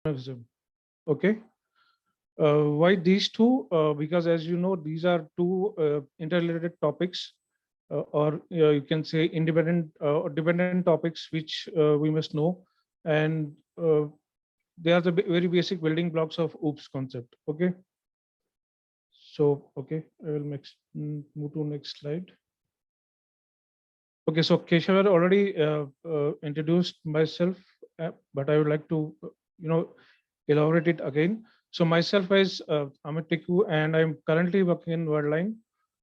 Polymorphism. Okay. Why these two? Because as you know, these are two interrelated topics, or you can say independent or dependent topics, which we must know, and they are the very basic building blocks of OOPS concept. Okay. So, okay, I will move to next slide. Okay, so Keshav had already introduced myself, but I would like to, you know, elaborate it again. So myself is Amit Tikku, and I'm currently working in Worldline.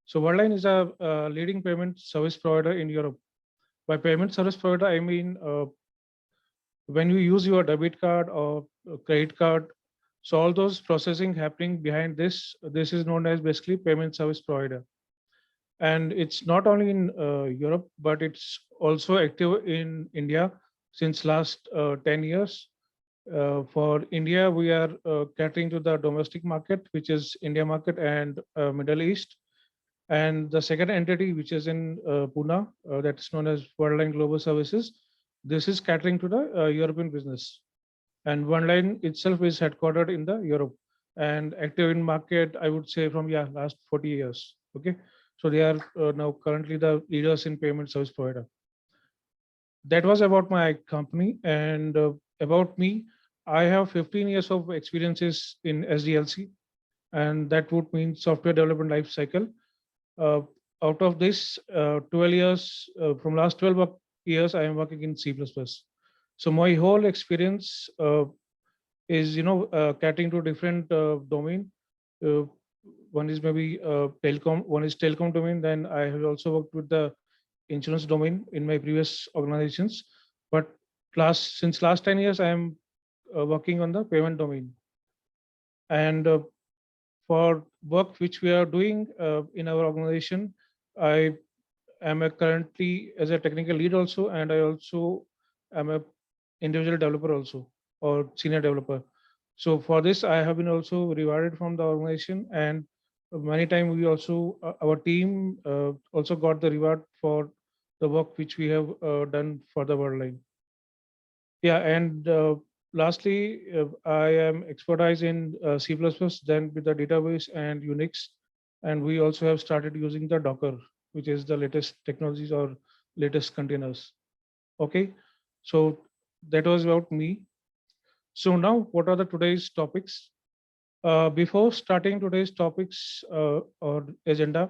So Worldline is a leading payment service provider in Europe. By payment service provider, I mean when you use your debit card or credit card, so all those processing happening behind this is known as basically payment service provider. And it's not only in Europe, but it's also active in India since last 10 years. For India, we are catering to the domestic market, which is India market and Middle East. And the second entity, which is in Pune, that's known as Worldline Global Services. This is catering to the European business. And Worldline itself is headquartered in the Europe and active in market, I would say from last 40 years. Okay. So they are now currently the leaders in payment service provider. That was about my company, and about me. I have 15 years of experiences in SDLC, and that would mean software development life cycle. Uh, Out of this, 12 years, from last 12 years, I am working in C++. So my whole experience is, catering to different domain. Uh, One is maybe telecom, one is telecom domain. Then I have also worked with the insurance domain in my previous organizations. But since last 10 years, I am working on the payment domain. And for work which we are doing in our organization, I am currently as a technical lead also, and I also am a individual developer also, or senior developer. So for this, I have been also rewarded from the organization, and many times we also our team also got the reward for the work which we have done for the Worldline. Yeah, and lastly, I am expertise in C++, then with the database and Unix, and we also have started using the Docker, which is the latest technologies or latest containers. Okay, so that was about me. So now, what are the today's topics? Before starting today's topics or agenda,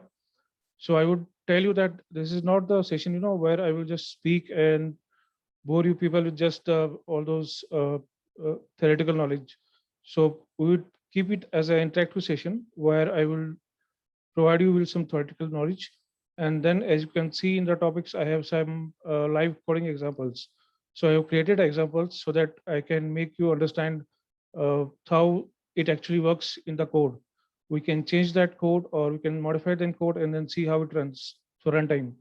so I would tell you that this is not the session, where I will just speak and bore you people with just all those theoretical knowledge. So we would keep it as an interactive session where I will provide you with some theoretical knowledge. And then as you can see in the topics, I have some live coding examples. So I have created examples so that I can make you understand how it actually works in the code. We can change that code or we can modify the code and then see how it runs. So runtime.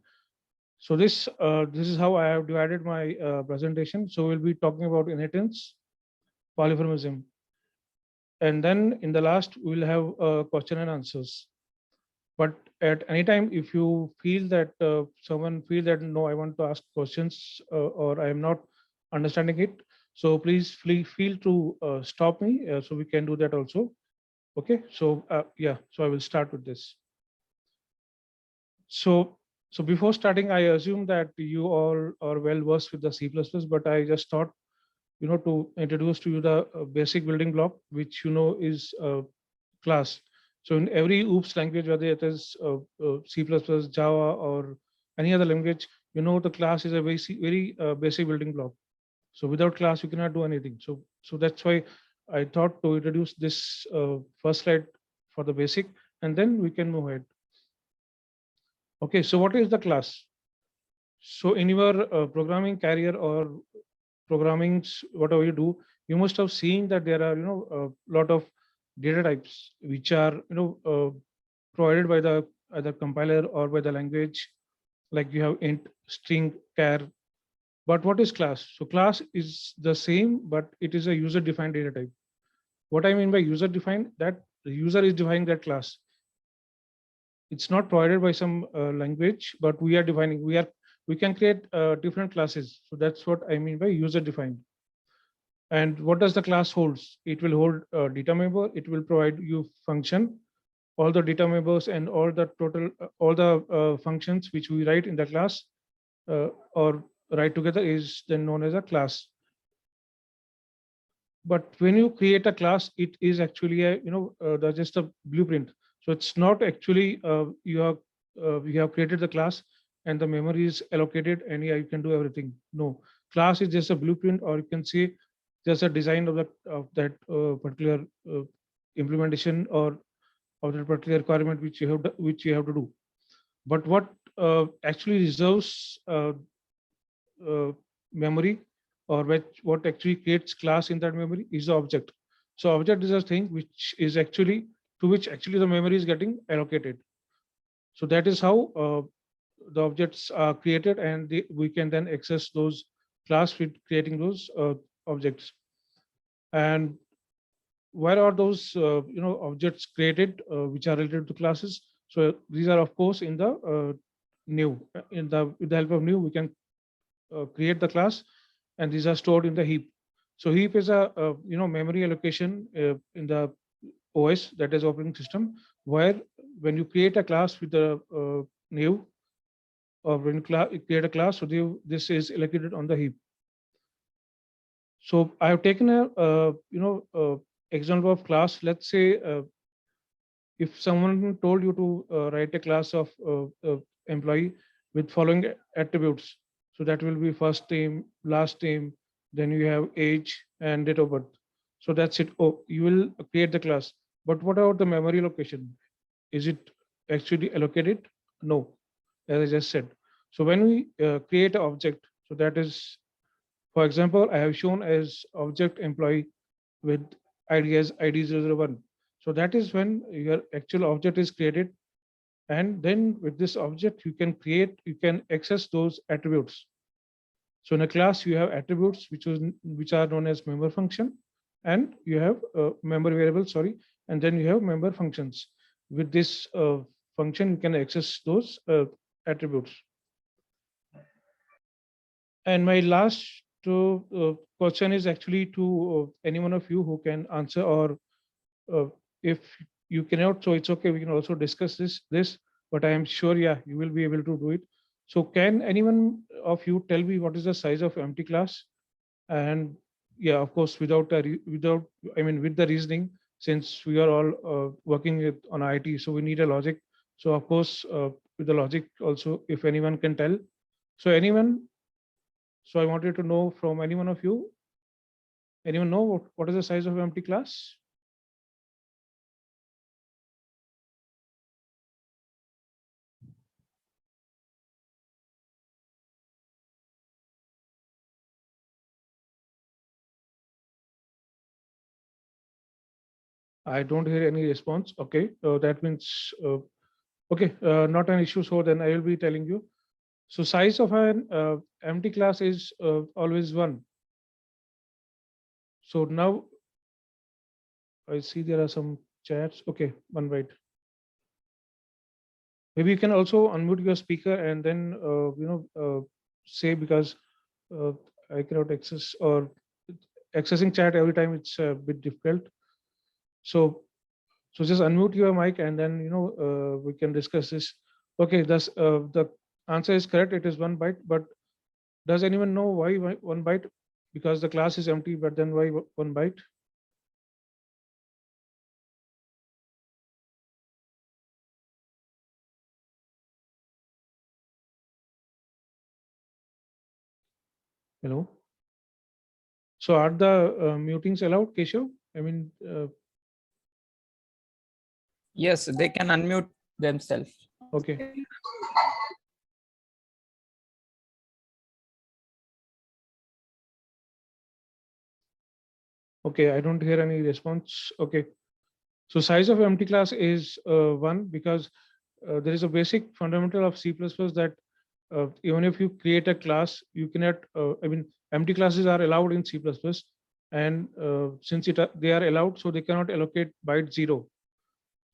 So this is how I have divided my presentation. So we'll be talking about inheritance, polymorphism, and then in the last we'll have question and answers. But at any time, if you feel that someone feel that no, I want to ask questions or I am not understanding it, so please feel to stop me so we can do that also. Okay, so yeah, so I will start with this. So, so before starting, I assume that you all are well versed with the C++, but I just thought, to introduce to you the basic building block, which is class. So in every OOPS language, whether it is C++, Java, or any other language, the class is a very basic building block. So without class, you cannot do anything. So that's why I thought to introduce this first slide for the basic, and then we can move ahead. Okay, so what is the class? So in your programming career or programming, whatever you do, you must have seen that there are a lot of data types which are provided by the either compiler or by the language. Like you have int, string, char. But what is class? So class is the same, but it is a user-defined data type. What I mean by user-defined, that the user is defining that class. It's not provided by some language, but we are defining. We can create different classes. So that's what I mean by user defined. And what does the class holds? It will hold a data member. It will provide you function, all the data members and all the total, all the functions which we write in the class or write together is then known as a class. But when you create a class, it is actually a, that's just a blueprint. So it's not actually you have created the class and the memory is allocated and yeah, you can do everything. No, class is just a blueprint, or you can say just a design of that particular implementation or of that particular requirement which you have to do. But what actually reserves uh, memory, or what actually creates class in that memory is the object. So object is a thing which is actually to which actually the memory is getting allocated. So that is how the objects are created, and we can then access those class with creating those objects. And where are those objects created which are related to classes? So these are of course in the new in the with the help of new we can create the class, and these are stored in the heap. So heap is a memory allocation in the OS, that is operating system, where when you create a class with the new, or when you create a class, so this is allocated on the heap. So I have taken a example of class. Let's say if someone told you to write a class of employee with following attributes, so that will be first name, last name, then you have age and date of birth. So that's it. Oh, you will create the class. But what about the memory location? Is it actually allocated? No, as I just said. So when we create an object, so that is, for example, I have shown as object employee with ID as ID001. So that is when your actual object is created. And then with this object, you can access those attributes. So in a class, you have attributes which are known as member function, and you have member variable, sorry, and then you have member functions. With this function, you can access those attributes. And my last question is actually to any one of you who can answer, or uh, if you cannot, so it's okay. We can also discuss this, but I am sure, yeah, you will be able to do it. So can anyone of you tell me what is the size of empty class? And yeah, of course, without, I mean, with the reasoning, since we are all working on IT, so we need a logic. So of course, with the logic also, if anyone can tell. So anyone, so I wanted to know from any one of you, anyone know what is the size of empty class? I don't hear any response. Okay, that means okay, not an issue. So then I will be telling you. So size of an empty class is always one. So now I see there are some chats. Okay, one right. Maybe you can also unmute your speaker and then say, because uh, I cannot access, or accessing chat every time it's a bit difficult. So just unmute your mic and then we can discuss this. Okay, thus the answer is correct. It is 1 byte. But does anyone know why 1 byte? Because the class is empty, but then why 1 byte? Hello. So are the mutings allowed, Keshav? I mean, Yes, they can unmute themselves. okay. Okay, I don't hear any response. Okay. So size of empty class is 1, because there is a basic fundamental of C++ that even if you create a class, you cannot, I mean, empty classes are allowed in C++, and since they are allowed, so they cannot allocate byte 0.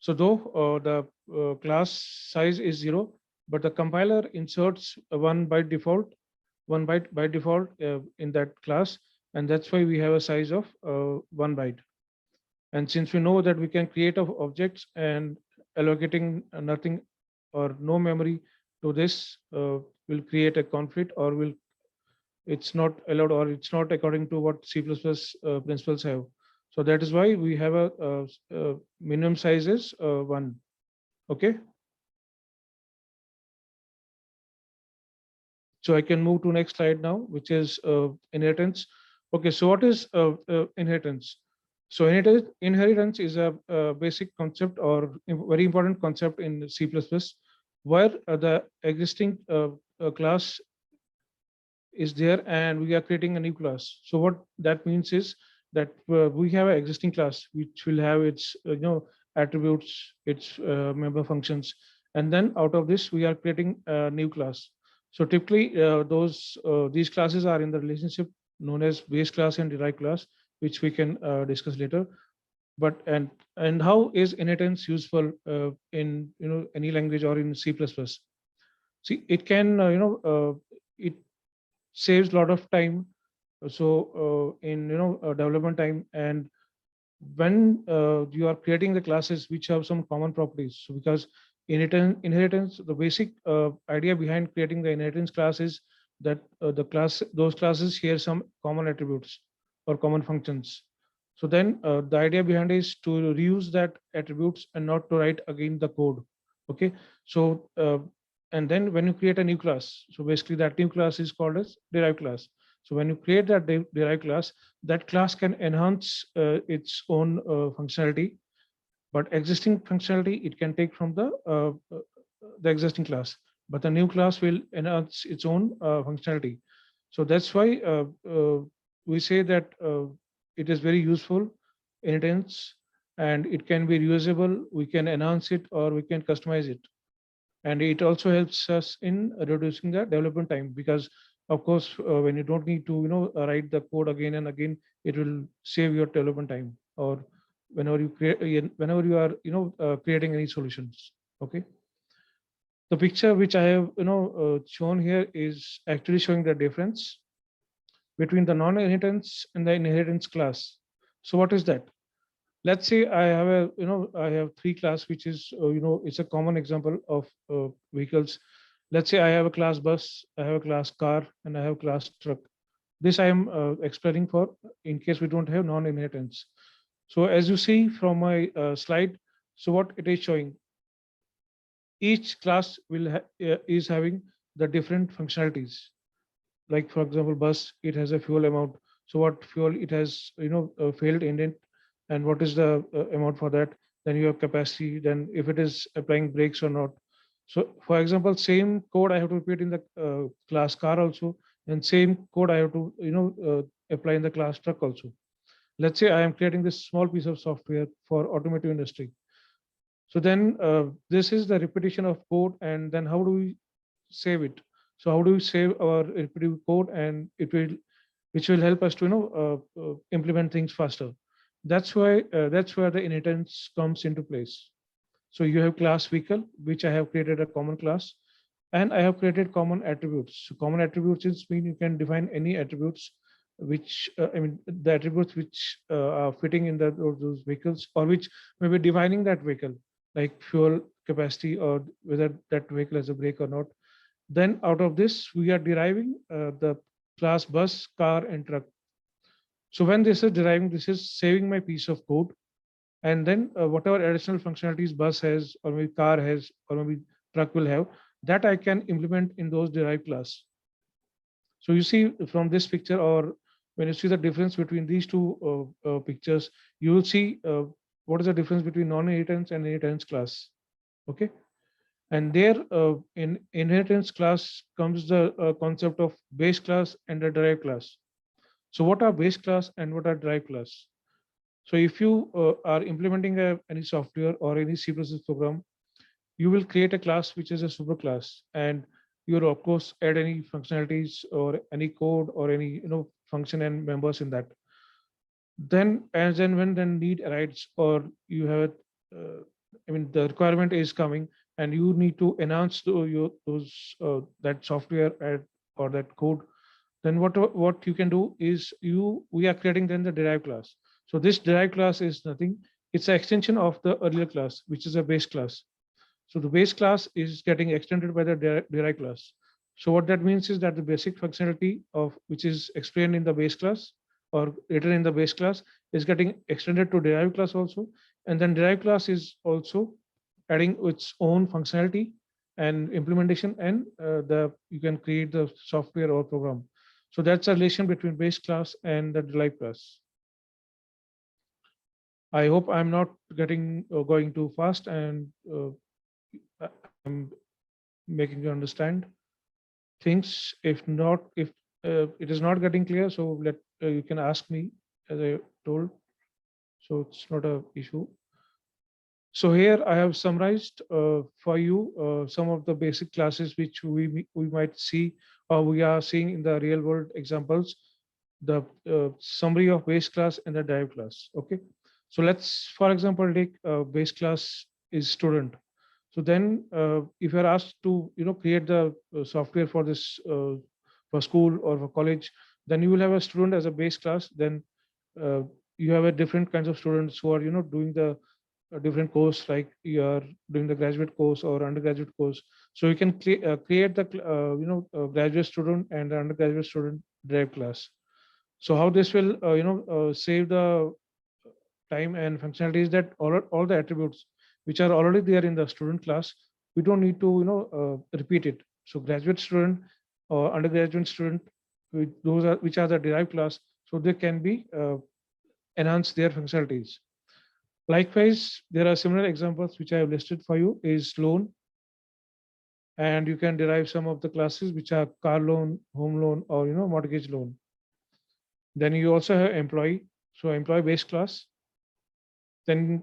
So though the class size is 0, but the compiler inserts 1 byte default, 1 byte by default in that class, and that's why we have a size of 1 byte. And since we know that we can create of objects and allocating nothing or no memory to this will create a conflict, or will it's not allowed, or it's not according to what C++ principles have. So that is why we have a minimum size is 1. Okay. So I can move to next slide now, which is inheritance. Okay, so what is inheritance? So inheritance is a basic concept, or very important concept in C++, where the existing class is there and we are creating a new class. So what that means is that we have an existing class which will have its attributes, its member functions, and then out of this we are creating a new class. So typically these classes are in the relationship known as base class and derived class, which we can discuss later. But and how is inheritance useful in any language or in C++? See, it can it saves a lot of time. So in development time, and when you are creating the classes which have some common properties. So because inheritance, the basic idea behind creating the inheritance class is that those classes share some common attributes or common functions. So then the idea behind is to reuse that attributes and not to write again the code. Okay. So and then when you create a new class, so basically that new class is called as derived class. So when you create that derived class, that class can enhance its own functionality, but existing functionality it can take from the existing class, but the new class will enhance its own functionality. So that's why we say that it is very useful inheritance, and it can be reusable. We can enhance it or we can customize it, and it also helps us in reducing the development time, because of course when you don't need to write the code again and again, it will save your development time, or whenever you create, whenever you are creating any solutions. Okay. The picture which I have shown here is actually showing the difference between the non-inheritance and the inheritance class. So what is that? Let's say I have I have three class, which is it's a common example of vehicles. Let's say I have a class bus, I have a class car, and I have class truck. This I am explaining for in case we don't have non-inheritance. So as you see from my slide, so what it is showing, each class is having the different functionalities. Like for example, bus, it has a fuel amount. So what fuel it has failed in it, and what is the amount for that. Then you have capacity, then if it is applying brakes or not. So for example, same code I have to repeat in the class car also, and same code I have to apply in the class truck also. Let's say I am creating this small piece of software for automotive industry. So then this is the repetition of code, and then how do we save it? So how do we save our repetitive code, and it will, which will help us to implement things faster. That's why that's where the inheritance comes into place. So you have class vehicle, which I have created a common class, and I have created common attributes. So common attributes is mean you can define any attributes which I mean the attributes which are fitting in those vehicles, or which may be defining that vehicle, like fuel capacity, or whether that vehicle has a brake or not. Then out of this, we are deriving the class bus, car, and truck. So when this is deriving, this is saving my piece of code. And then whatever additional functionalities bus has, or maybe car has, or maybe truck will have, that I can implement in those derived class. So you see from this picture, or when you see the difference between these two pictures, you will see what is the difference between non-inheritance and inheritance class. Okay. And there in inheritance class comes the concept of base class and the derived class. So what are base class and what are derived class? So if you are implementing any software or any C++ program, you will create a class which is a super class, and you will of course add any functionalities or any code or any function and members in that. Then as and when the need arises, or you have I mean the requirement is coming, and you need to enhance those that software or that code, then what you can do is we are creating then the derived class. So this derived class is nothing. It's an extension of the earlier class, which is a base class. So the base class is getting extended by the derived class. So what that means is that the basic functionality of which is explained in the base class or written in the base class is getting extended to derived class also. And then derived class is also adding its own functionality and implementation, and the you can create the software or program. So that's a relation between base class and the derived class. I hope I'm not getting going too fast, and I'm making you understand things. If not, if it is not getting clear, so let you can ask me, as I told. So it's not a issue. So here I have summarized for you some of the basic classes which we might see or we are seeing in the real world examples. The summary of base class and the derived class. Okay. So let's, for example, take base class is student. So then, if you're asked to, create the software for this for school or for college, then you will have a student as a base class. Then uh, you have a different kinds of students who are, doing the different course, like you are doing the graduate course or undergraduate course. So you can create the, graduate student and the undergraduate student derived class. So how this will, save the time and functionalities, that all the attributes which are already there in the student class, we don't need to repeat it. So graduate student or undergraduate student, those are which are the derived class, so they can be enhance their functionalities. Likewise, there are similar examples which I have listed for you is loan, and you can derive some of the classes which are car loan, home loan, or mortgage loan. Then you also have employee, so employee based class. Then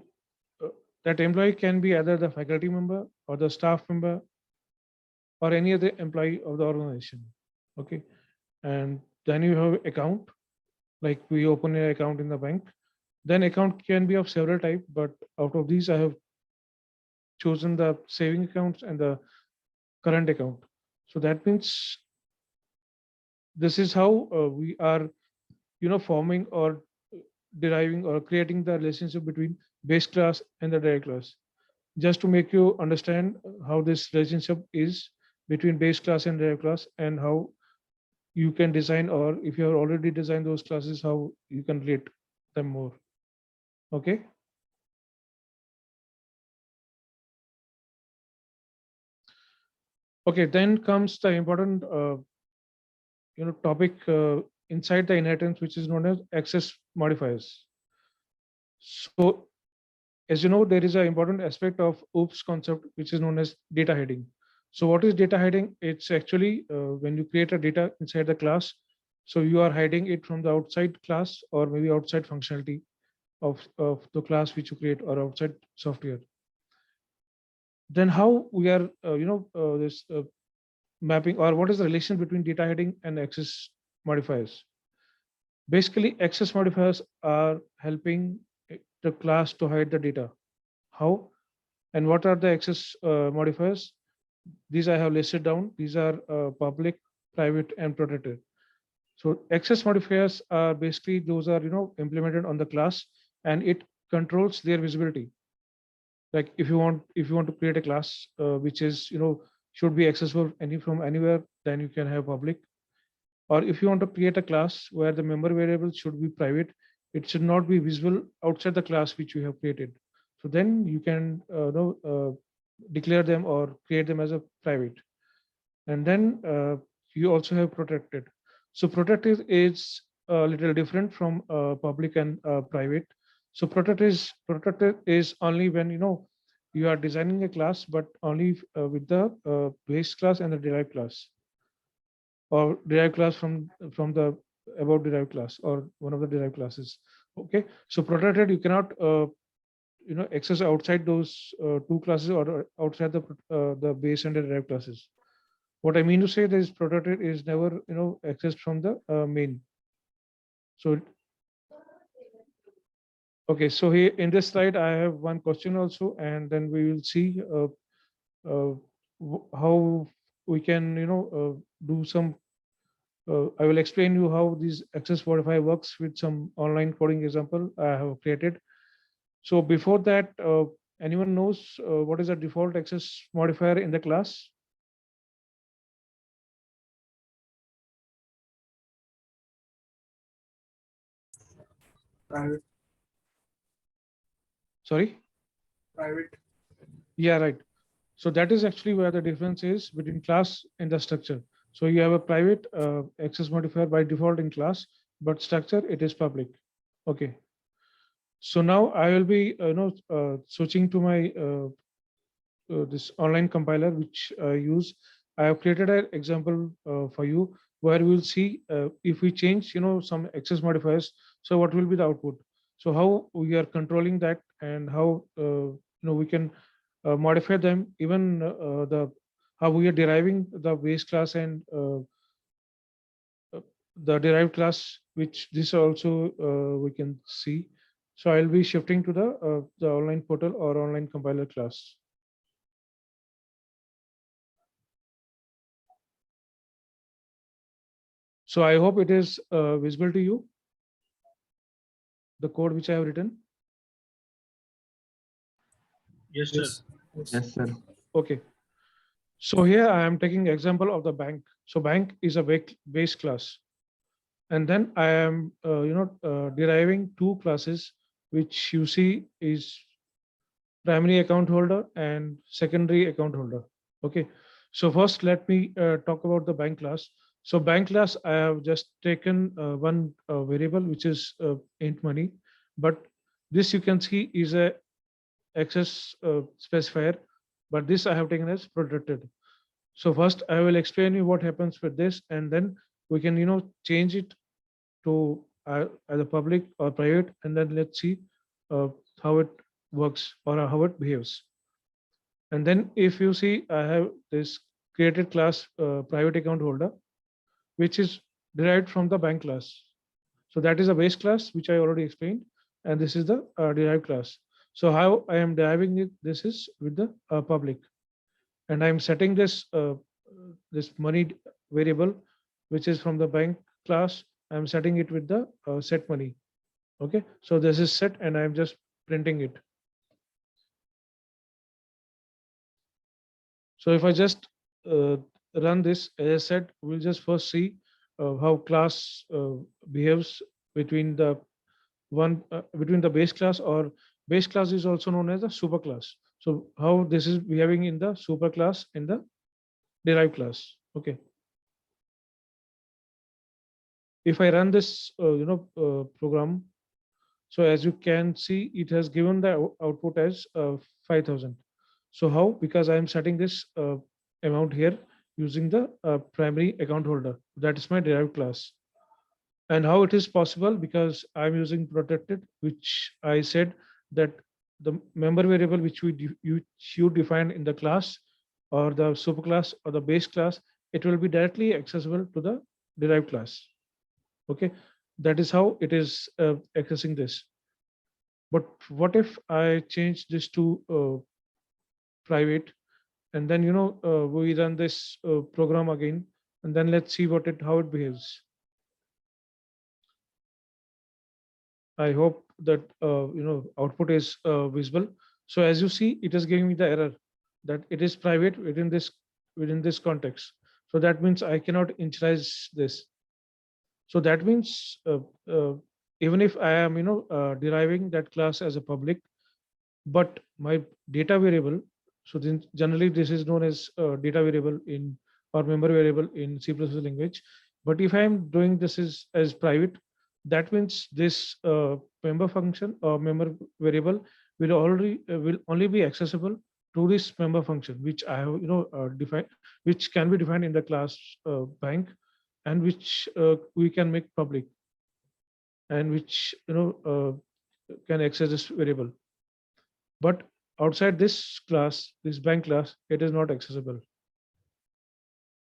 that employee can be either the faculty member or the staff member or any other employee of the organization. Okay. And then you have account, like we open an account in the bank. Then account can be of several type, but out of these I have chosen the saving accounts and the current account. So that means this is how we are, forming or deriving or creating the relationship between base class and the direct class. Just to make you understand how this relationship is between base class and direct class, and how you can design, or if you have already designed those classes, how you can relate them more. Okay. Okay, then comes the important topic inside the inheritance, which is known as access modifiers. So as you know, there is an important aspect of OOPS concept, which is known as data hiding. So what is data hiding? It's actually when you create a data inside the class, so you are hiding it from the outside class or maybe outside functionality of the class which you create or outside software. Then how we are, this mapping, or what is the relation between data hiding and access modifiers? Basically, access modifiers are helping the class to hide the data. How? And what are the access modifiers? These I have listed down. These are public, private, and protected. So access modifiers are basically those are implemented on the class, and it controls their visibility. Like if you want to create a class which is should be accessible from anywhere, then you can have public. Or if you want to create a class where the member variable should be private, it should not be visible outside the class which you have created. So then you can declare them or create them as a private. And then you also have protected. So protected is a little different from public and private. So protected is only when you are designing a class, but only with the base class and the derived class, or derived class from the above derived class or one of the derived classes. Okay, so protected you cannot access outside those two classes or outside the base and the derived classes. What I mean to say is protected is never accessed from the main. So okay, so here in this slide I have one question also, and then we will see how we can do some I will explain you how this access modifier works with some online coding example I have created. So before that, anyone knows what is the default access modifier in the class? Private. Sorry? Private. Yeah, right. So that is actually where the difference is between class and the structure. So you have a private access modifier by default in class, but structure it is public. Okay. So now I will be switching to my this online compiler which I use. I have created an example for you where we will see if we change some access modifiers. So what will be the output? So how we are controlling that and how we can modify them, even the how we are deriving the base class and the derived class, which this also we can see. So I'll be shifting to the online portal or online compiler class. So I hope it is visible to you, the code which I have written. Yes, sir. Yes, sir. Okay. So here I am taking example of the bank. So bank is a base class. And then I am, deriving two classes, which you see is primary account holder and secondary account holder. Okay. So first, let me talk about the bank class. So bank class, I have just taken one variable, which is int money, but this you can see is a access specifier, but this I have taken as protected. So first I will explain you what happens with this, and then we can change it to either public or private, and then let's see uh, how it works or how it behaves. And then if you see, I have this created class private account holder, which is derived from the bank class. So that is a base class, which I already explained, and this is the derived class. So how I am deriving it, this is with the public, and I'm setting this money variable, which is from the bank class. I'm setting it with the set money. Okay, so this is set, and I'm just printing it. So if I just run this, as I said, we'll just first see how class behaves between the between the base class, or base class is also known as the super class. So how this is behaving in the super class in the derived class. Okay. If I run this, program, so as you can see, it has given the output as 5,000. So how? Because I am setting this amount here using the primary account holder. That is my derived class. And how it is possible? Because I'm using protected, which I said that the member variable which you define in the class or the superclass or the base class, it will be directly accessible to the derived class. Okay, that is how it is accessing this. But what if I change this to private, and then we run this program again, and then let's see how it behaves. I hope that output is visible. So as you see, it is giving me the error that it is private within this context. So that means I cannot initialize this. So that means even if I am deriving that class as a public, but my data variable, so then generally this is known as data variable in or member variable in C++ language. But if I am doing this as private, that means this member function or member variable will only be accessible to this member function, which I have defined, which can be defined in the class bank, and which we can make public, and which can access this variable. But outside this class, this bank class, it is not accessible.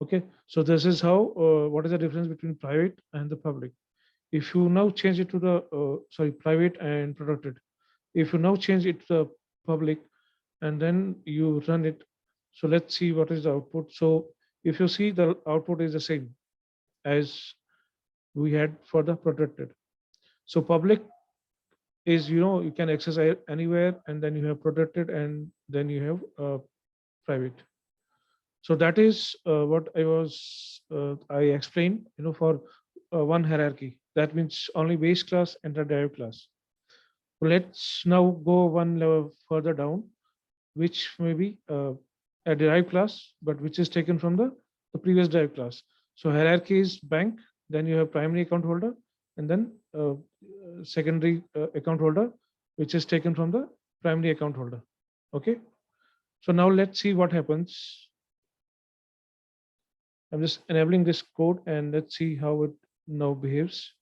Okay, so this is how what is the difference between private and the public. If you now change it to the private and protected, if you now change it to the public and then you run it, so let's see what is the output. So if you see, the output is the same as we had for the protected. So public is, you can access anywhere, and then you have protected, and then you have private. So that is what I explained, for one hierarchy. That means only base class and the derived class. Let's now go one level further down, which may be a derived class, but which is taken from the previous derived class. So hierarchy is bank, then you have primary account holder, and then secondary account holder, which is taken from the primary account holder. Okay. So now let's see what happens. I'm just enabling this code, and let's see how it now behaves.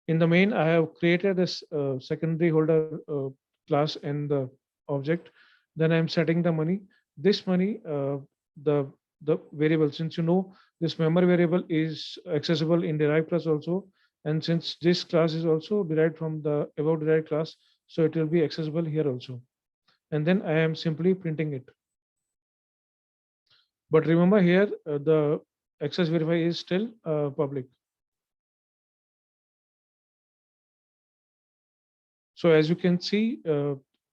In the main, I have created this secondary holder class in the object. Then I'm setting the money. This money, the variable, since this member variable is accessible in derived class also, and since this class is also derived from the above derived class, so it will be accessible here also. And then I am simply printing it. But remember here, the access verify is still public. So as you can see,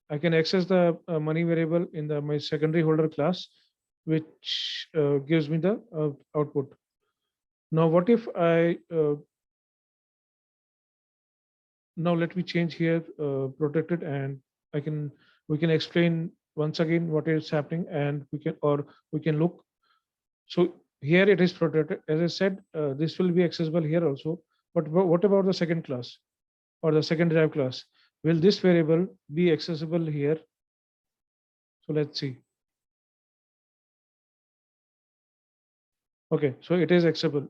I can access the money variable in my secondary holder class, which gives me the output. Now, what if now let me change here protected, and we can explain once again what is happening, and we can look. So here it is protected. As I said, this will be accessible here also. But what about the second class or the second derived class? Will this variable be accessible here? So let's see. Okay, so it is accessible.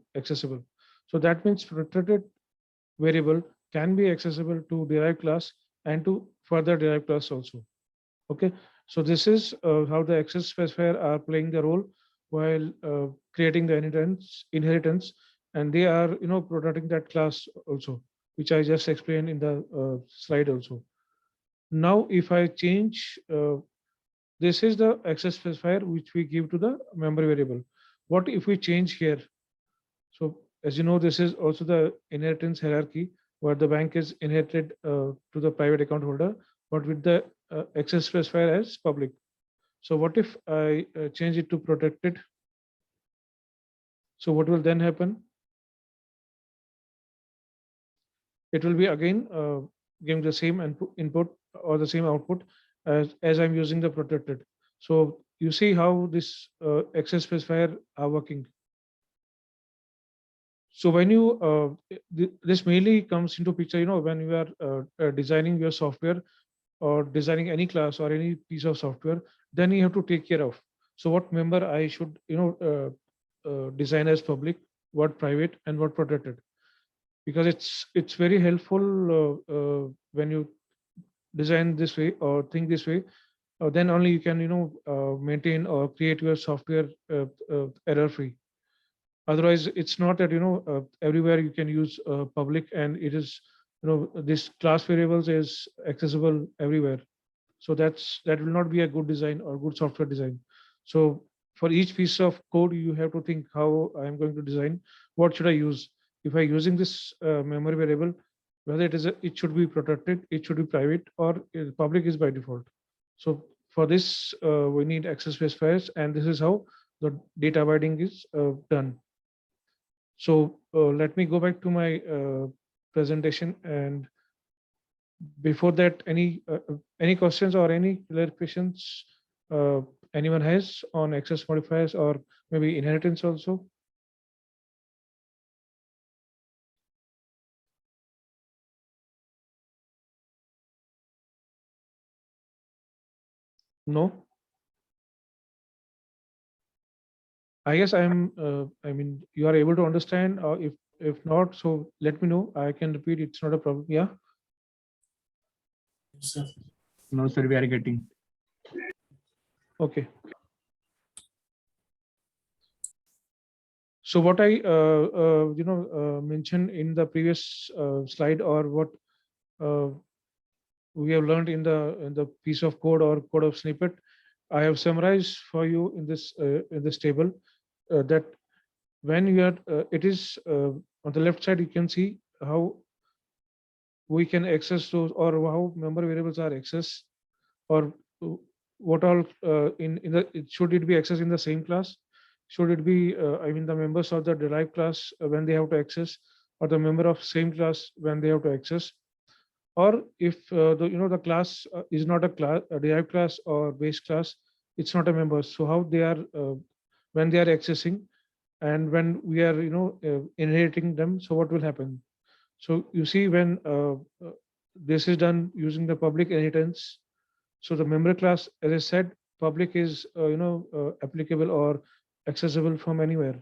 So that means protected variable can be accessible to derived class and to further derived class also. Okay, so this is how the access specifier are playing the role while creating the inheritance, and they are protecting that class also, which I just explained in the slide also. Now, if I change, this is the access specifier which we give to the member variable. What if we change here? So as you know, this is also the inheritance hierarchy where the bank is inherited to the private account holder, but with the access specifier as public. So what if I change it to protected? So what will then happen? It will be again giving the same input or the same output as I'm using the protected. So you see how this access specifier are working. So when you this mainly comes into picture, when you are designing your software or designing any class or any piece of software, then you have to take care of. So what member I should design as public, what private, and what protected, because it's very helpful when you design this way or think this way. Then only you can maintain or create your software error free. Otherwise it's not that everywhere you can use public, and it is this class variables is accessible everywhere. So that will not be a good design or good software design. So for each piece of code you have to think how I am going to design, what should I use. If I using this memory variable, whether it should be protected, it should be private, or public is by default. So for this we need access specifiers, and this is how the data binding is done. So let me go back to my presentation, and before that, any questions or any clarifications anyone has on access modifiers or maybe inheritance also? No. I guess I mean, you are able to understand, or if not, so let me know. I can repeat. It's not a problem. Yeah. Yes, sir. No, sir, we are getting. Okay. So what I mentioned in the previous slide, or what we have learned in the piece of code or code of snippet, I have summarized for you in this table that when you are, it is on the left side, you can see how we can access those, or how member variables are accessed, or what all in the should it be accessed in the same class, should it be I mean the members of the derived class when they have to access, or the member of same class when they have to access, or if the the class is not a class, a derived class or base class, it's not a member, so how they are when they are accessing, and when we are inheriting them, so what will happen. So you see, when this is done using the public inheritance, so the member class, as I said, public is applicable or accessible from anywhere.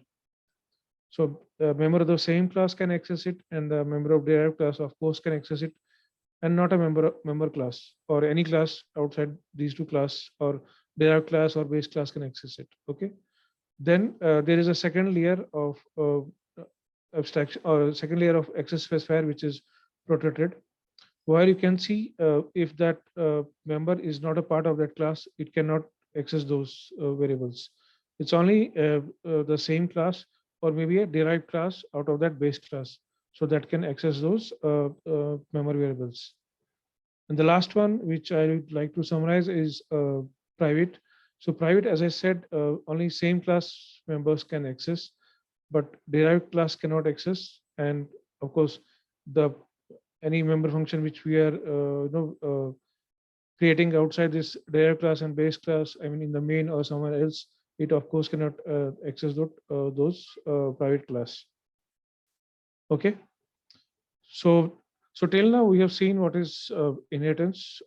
So a member of the same class can access it, and the member of derived class, of course, can access it, and not a member class or any class outside these two class, or derived class or base class can access it. Okay. Then there is a second layer of abstraction, or second layer of access specifier, which is protected, where you can see if that member is not a part of that class, it cannot access those variables. It's only the same class, or maybe a derived class out of that base class, so that can access those member variables. And the last one, which I would like to summarize, is private. So private, as I said, only same class members can access, but derived class cannot access. And of course, the any member function which we are creating outside this derived class and base class, I mean in the main or somewhere else, it of course cannot access those private class. Okay. So till now we have seen what is inheritance.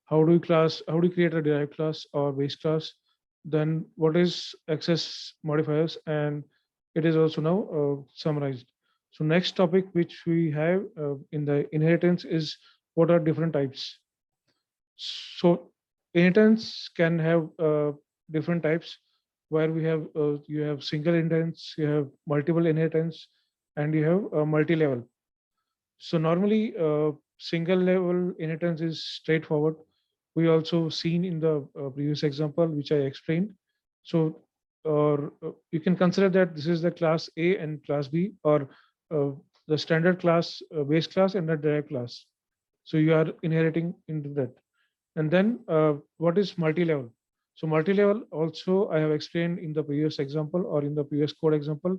How do you create a derived class or base class? Then what is access modifiers, and it is also now summarized. So next topic which we have in the inheritance is what are different types. So inheritance can have different types, where we have you have single inheritance, you have multiple inheritance, and you have multi-level. So normally, single level inheritance is straightforward. We also seen in the previous example, which I explained. So, or you can consider that this is the class A and class B, or the standard class, base class, and the derived class. So you are inheriting into that. And then what is multi-level? So multi-level also I have explained in the previous example, or in the previous code example.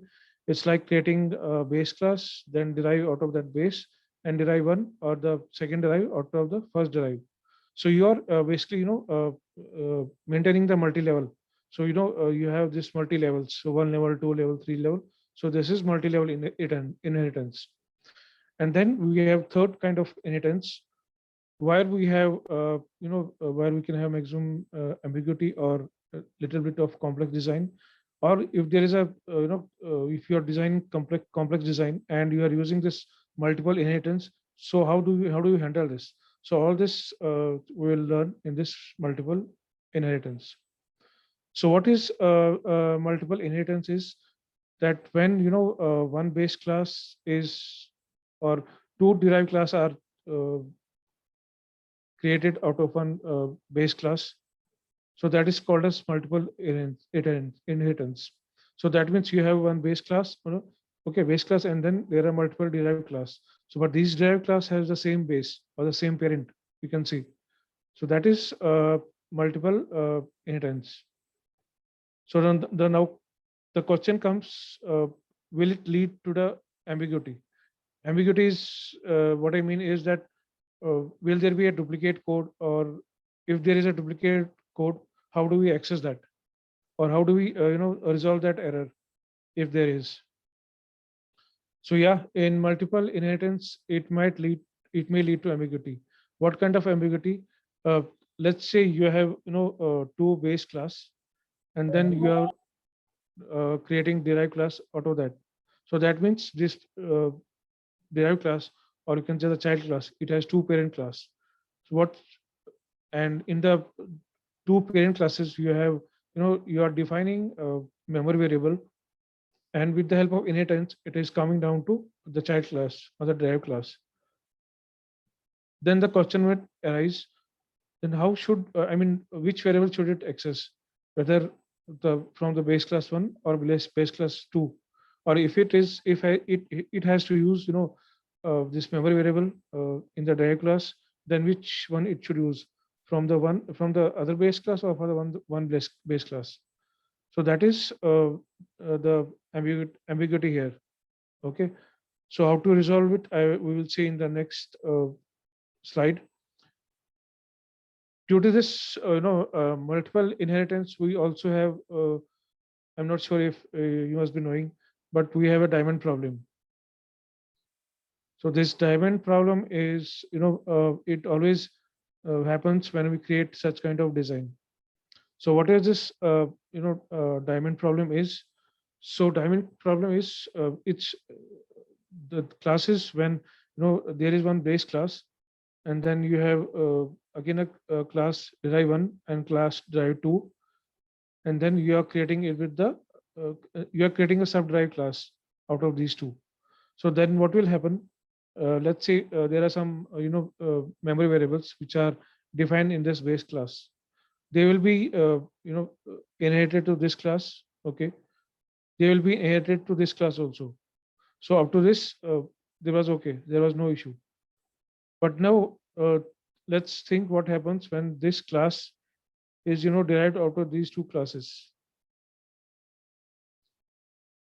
It's like creating a base class, then derive out of that base, and derive one or the second derive out of the first derive. So you are basically maintaining the multi-level. So you have this multi-levels. So 1 level, 2 level, 3 level. So this is multi-level inheritance. And then we have third kind of inheritance, where we have where we can have maximum ambiguity, or a little bit of complex design, or if there is a if you are designing complex design and you are using this multiple inheritance, so how do you handle this? So all this we will learn in this multiple inheritance. So what is multiple inheritance is that when one base class is, or two derived class are created out of one base class. So that is called as multiple inheritance. So that means you have one base class, okay, base class, and then there are multiple derived class. So, but these derived class has the same base or the same parent, you can see. So that is multiple inheritance. So then now the question comes, will it lead to the ambiguity? Ambiguity is what I mean is that will there be a duplicate code, or if there is a duplicate code, how do we access that, or how do we resolve that error if there is? So yeah, in multiple inheritance, it may lead to ambiguity. What kind of ambiguity? Let's say you have two base class, and then you are creating derived class out of that. So that means this derived class, or you can say the child class, it has two parent class. So what, and in the two parent classes, you have you are defining a memory variable, and with the help of inheritance, it is coming down to the child class or the derived class. Then the question would arise, then how should I mean which variable should it access, whether the from the base class 1 or base class 2? or if it is, if it has to use, this memory variable in the derived class, then which one it should use, from the other base class, or for the one base class. So that is the ambiguity here. Okay. So how to resolve it, we will see in the next slide. Due to this, multiple inheritance, we also have, I'm not sure if you must be knowing, but we have a diamond problem. So this diamond problem is, it always happens when we create such kind of design. So what is this, diamond problem is? So diamond problem is, it's the classes when, there is one base class, and then you have again a class derive one and class derive two, and then you are creating it with the you are creating a subderived class out of these two. So then what will happen? Let's say there are some memory variables which are defined in this base class. They will be inherited to this class. Okay, they will be inherited to this class also. So up to this, there was okay, there was no issue. But now let's think what happens when this class is derived out of these two classes.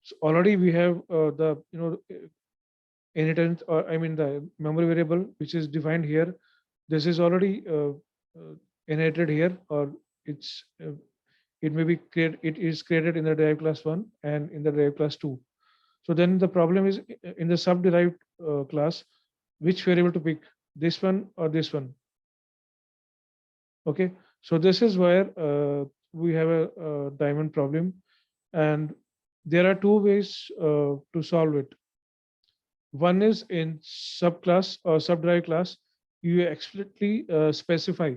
So already we have the inheritance, or I mean the memory variable which is defined here. This is already inherited here, or it's it may be created. It is created in the derived class 1 and in the derived class 2. So then the problem is in the sub-derived class, which variable to pick, this one or this one. Okay, so this is where we have a diamond problem, and there are two ways to solve it. One is in subclass or subderived class, you explicitly specify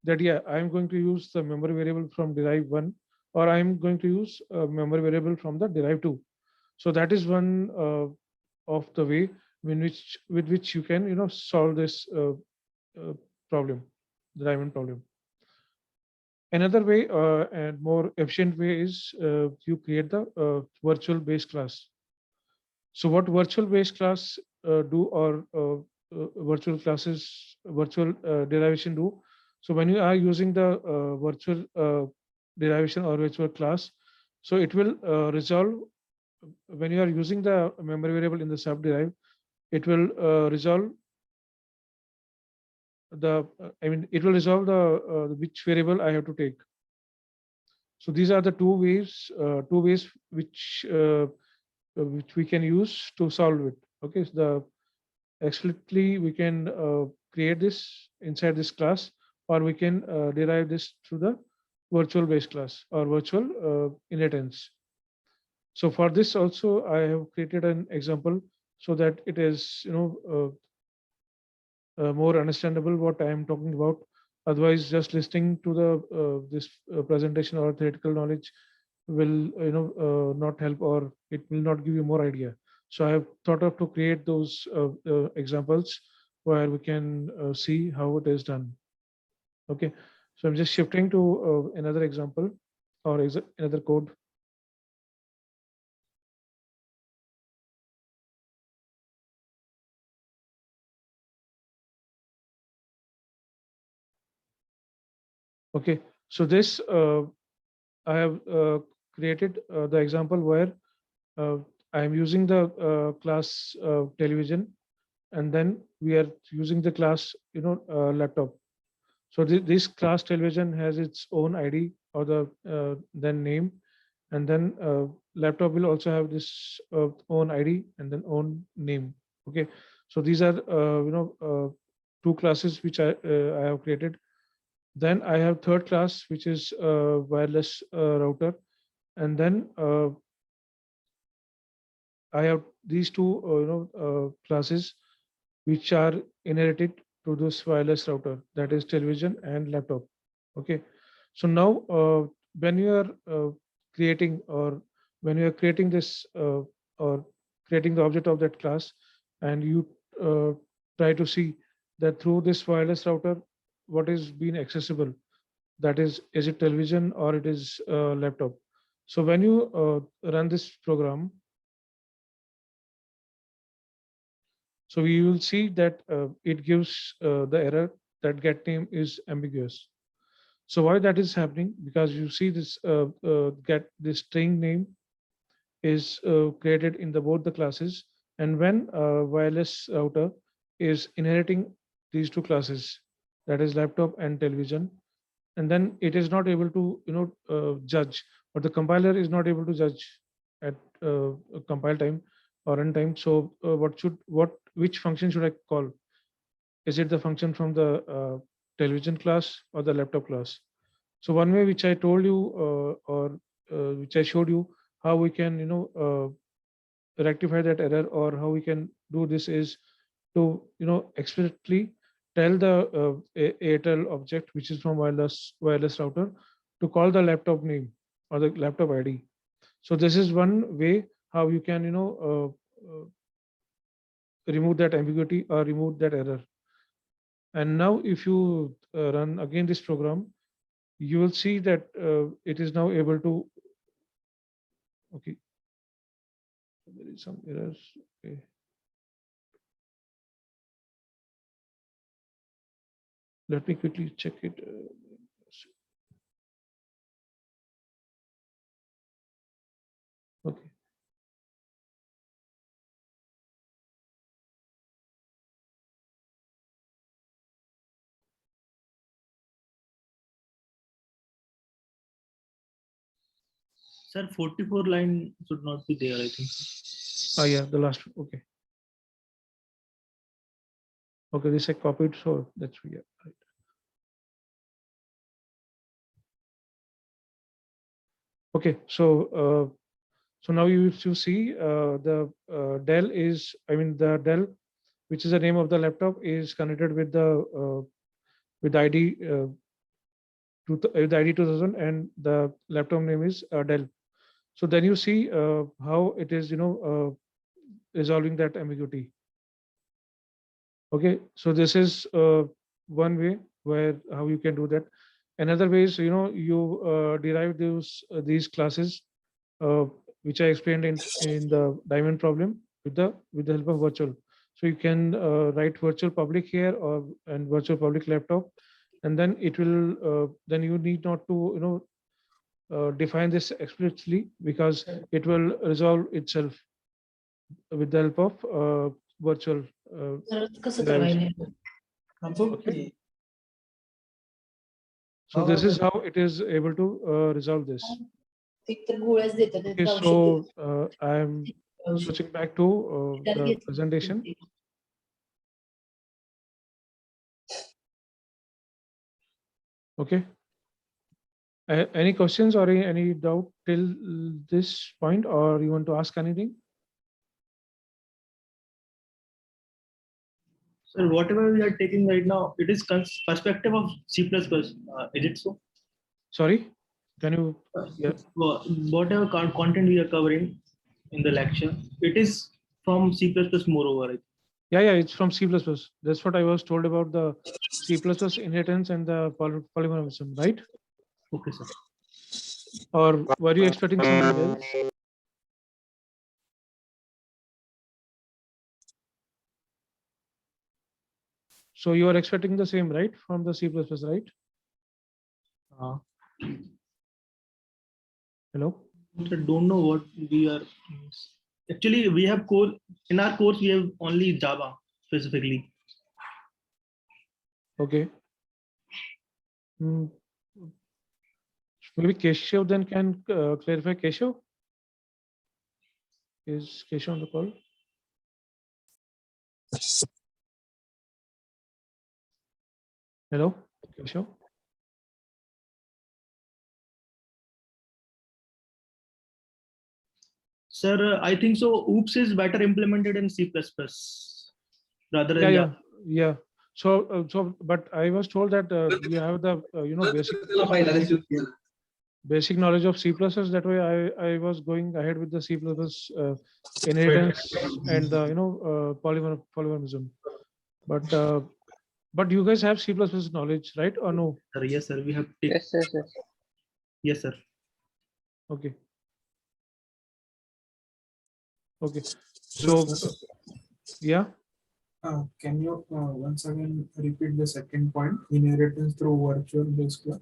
that, yeah, I'm going to use the memory variable from derive 1, or I'm going to use a memory variable from the derive 2. So that is one of the way with which you can solve this problem, the diamond problem. Another way and more efficient way is you create the virtual base class. So what virtual base class do, or virtual classes, virtual derivation do? So when you are using the virtual derivation or virtual class, so it will resolve when you are using the memory variable in the subderive, it will resolve the, it will resolve the which variable I have to take. So these are the two ways which we can use to solve it. Okay, so the explicitly we can create this inside this class, or we can derive this through the virtual base class or virtual inheritance. So for this also I have created an example so that it is more understandable what I am talking about. Otherwise, just listening to the this presentation or theoretical knowledge will not help, or it will not give you more idea. So I have thought of to create those examples where we can see how it is done. Okay, so I'm just shifting to another example, or is it another code? Okay, so this I have created the example where I am using the class television, and then we are using the class laptop. So this class television has its own ID, or the then name, and then laptop will also have this own ID and then own name. Okay, so these are two classes which I have created. Then I have third class, which is wireless router, and then I have these two classes which are inherited to this wireless router, that is television and laptop. Okay, so now when you are creating, or when you are creating this or creating the object of that class, and you try to see that through this wireless router what is being accessible, that is it television or it is laptop. So when you run this program, So we will see that it gives the error that get name is ambiguous. So why that is happening? Because you see this get this string name is created in the both the classes, and when wireless router is inheriting these two classes, that is laptop and television, and then it is not able to judge, or the compiler is not able to judge at compile time or runtime. So what which function should I call? Is it the function from the television class or the laptop class? So one way which I told you or which I showed you how we can rectify that error, or how we can do this, is to explicitly tell the Airtel object, which is from wireless router, to call the laptop name or the laptop ID. So this is one way how you can remove that ambiguity or remove that error. And now if you run again this program, you will see that it is now able to, okay, there is some errors. Okay. Let me quickly check it. Okay. Sir, 44 line should not be there, I think. Ah, yeah, the last one. Okay. Okay, this I copied, so that's yeah, right. Okay, so now you see the Dell is, I mean the Dell, which is the name of the laptop, is connected with the ID with the ID 2000, and the laptop name is Dell. So then you see how it is resolving that ambiguity. Okay, so this is one way where how you can do that. Another way is you derive these classes uh, which I explained in the diamond problem with the help of virtual. So you can write virtual public here or and virtual public laptop, and then it will then you need not to define this explicitly, because it will resolve itself with the help of virtual derivation. Okay. So this is how it is able to resolve this. Okay, so I'm switching back to the presentation. Okay. Any questions or any doubt till this point, or you want to ask anything? Sir, whatever we are taking right now, it is perspective of C++. Is it so? Sorry, can you? Yeah. Whatever content we are covering in the lecture, it is from C++ moreover. I think. Yeah, it's from C++. That's what I was told about the C++ inheritance and the polymorphism, right? Okay, sir. Or were you expecting something else? So you are expecting the same, right, from the C++, right? Hello? I don't know what we are. Actually, we have course in our course. We have only Java specifically. Okay. Maybe Keshav then can clarify. Keshav? Is Keshav on the call? Hello, Keshav? Sir, I think so. Oops is better implemented in C++ rather than Java. Yeah. So, but I was told that you have the basic knowledge of C++. That way, I was going ahead with the C++ inheritance and the polymorphism. But you guys have C++ knowledge, right, or no? Sir, yes, sir. We have. Yes. Yes, sir. Okay. Okay. So, yeah. Can you once again repeat the second point? Inheritance through virtual base class.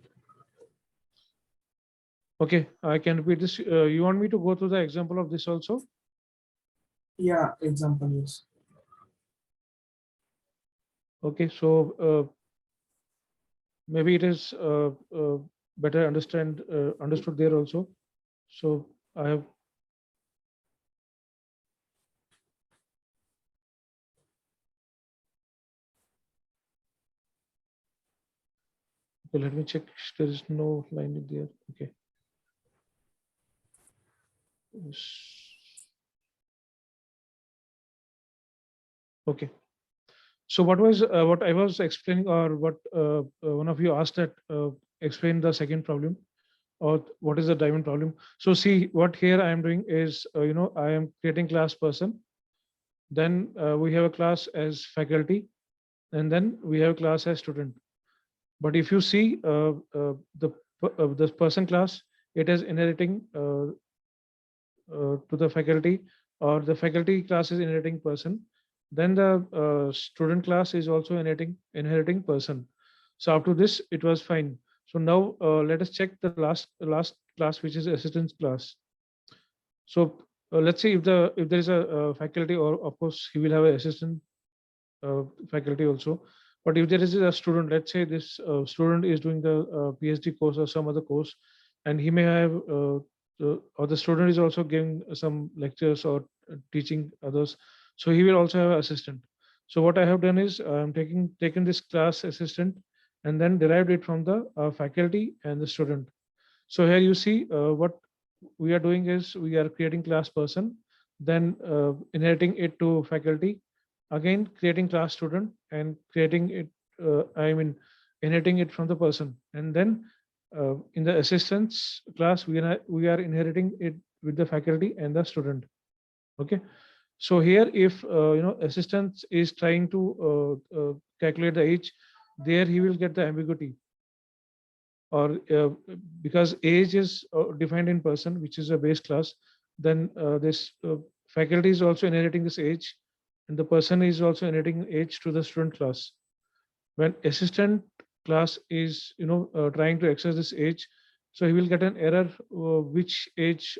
Okay, I can repeat this. You want me to go through the example of this also? Yeah, example yes. Okay, so maybe it is better understood there also. So I have. Okay, let me check. There is no line in there. Okay. Okay. So what I was explaining, or what one of you asked that explain the second problem, or what is the diamond problem? So see, what here I am doing is I am creating class person. Then we have a class as faculty, and then we have class as student. But if you see the person class, it is inheriting to the faculty, or the faculty class is inheriting person, then the student class is also inheriting person. So up to this it was fine. So now let us check the last class, which is assistance class. So let's see, if there is a faculty, or of course he will have an assistant faculty also. But if there is a student, let's say this student is doing the PhD course or some other course, and he may have or the student is also giving some lectures or teaching others, so he will also have an assistant. So what I have done is I'm taken this class assistant and then derived it from the faculty and the student. So here you see what we are doing is we are creating class person, then inheriting it to faculty, again creating class student and creating it, I mean inheriting it from the person, and then in the assistants class we are inheriting it with the faculty and the student. Okay. So here if assistant is trying to calculate the age, there he will get the ambiguity, or because age is defined in person, which is a base class, then this faculty is also inheriting this age, and the person is also inheriting age to the student class. When assistant class is trying to access this age, so he will get an error, which age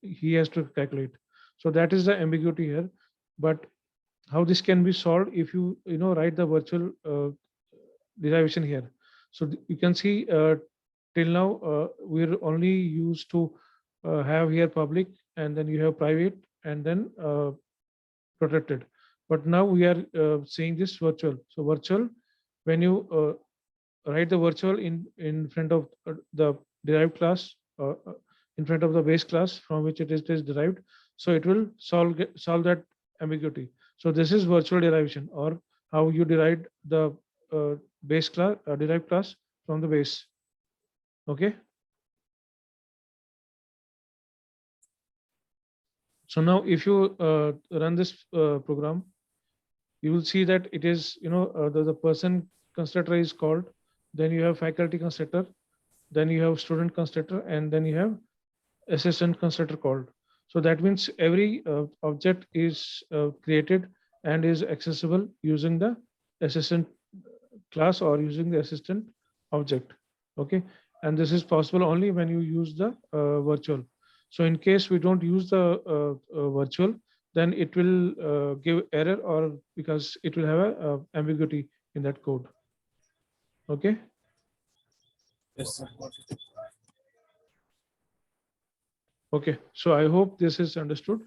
he has to calculate. So that is the ambiguity here. But how this can be solved, if you write the virtual derivation here. So you can see till now we're only used to have here public, and then you have private, and then protected. But now we are seeing this virtual. So virtual, when you write the virtual in front of the derived class, in front of the base class from which it is derived, so it will solve that ambiguity. So this is virtual derivation, or how you derived the base class, derived class from the base. Okay. So now if you run this program, you will see that it is the person constructor is called, then you have faculty constructor, then you have student constructor, and then you have assistant constructor called. So that means every object is created and is accessible using the assistant class or using the assistant object. Okay. And this is possible only when you use the virtual. So in case we don't use the virtual, then it will give error, or because it will have a ambiguity in that code. Okay. Yes, sir. Okay. So I hope this is understood.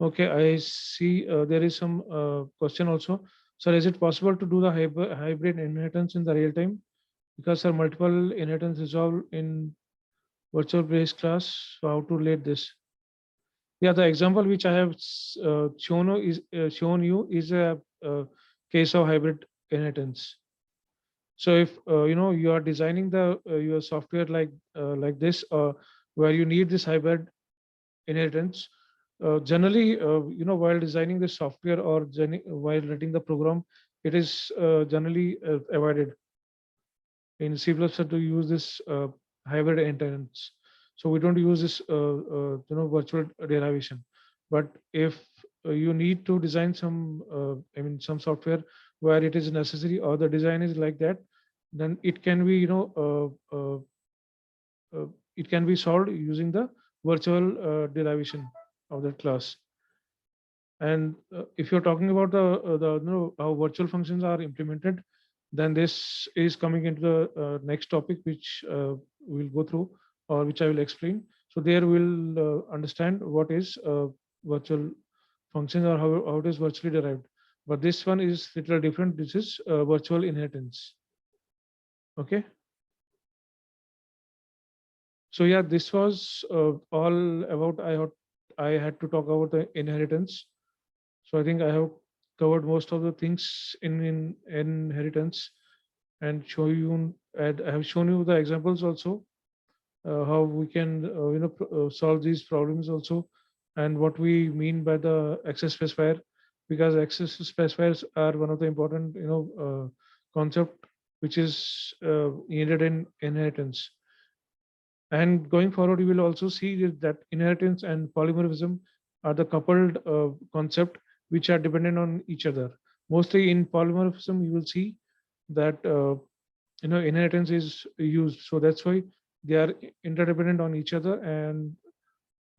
Okay, I see there is some question also. Sir, is it possible to do the hybrid inheritance in the real time? Because sir, multiple inheritance resolved in virtual base class. So how to relate this? Yeah, the example which I have shown you is a case of hybrid inheritance. So if you are designing the your software like this, where you need this hybrid inheritance, generally while designing the software, or while writing the program, it is generally avoided. in C++ to use this hybrid inheritance. So we don't use this virtual derivation. But if you need to design some some software where it is necessary or the design is like that, then it can be it can be solved using the virtual derivation of that class. And if you're talking about how virtual functions are implemented, then this is coming into the next topic, which we'll go through, or which I will explain. So there we'll understand what is virtual function, or how it is virtually derived. But this one is little different. This is virtual inheritance. Okay. So yeah, this was all about I had to talk about the inheritance. So I think I have covered most of the things in inheritance, and I have shown you the examples also, how we can solve these problems also, and what we mean by the access specifier, because access specifiers are one of the important concept which is needed in inheritance. And going forward, you will also see that inheritance and polymorphism are the coupled concept which are dependent on each other. Mostly in polymorphism, you will see that inheritance is used. So that's why they are interdependent on each other, and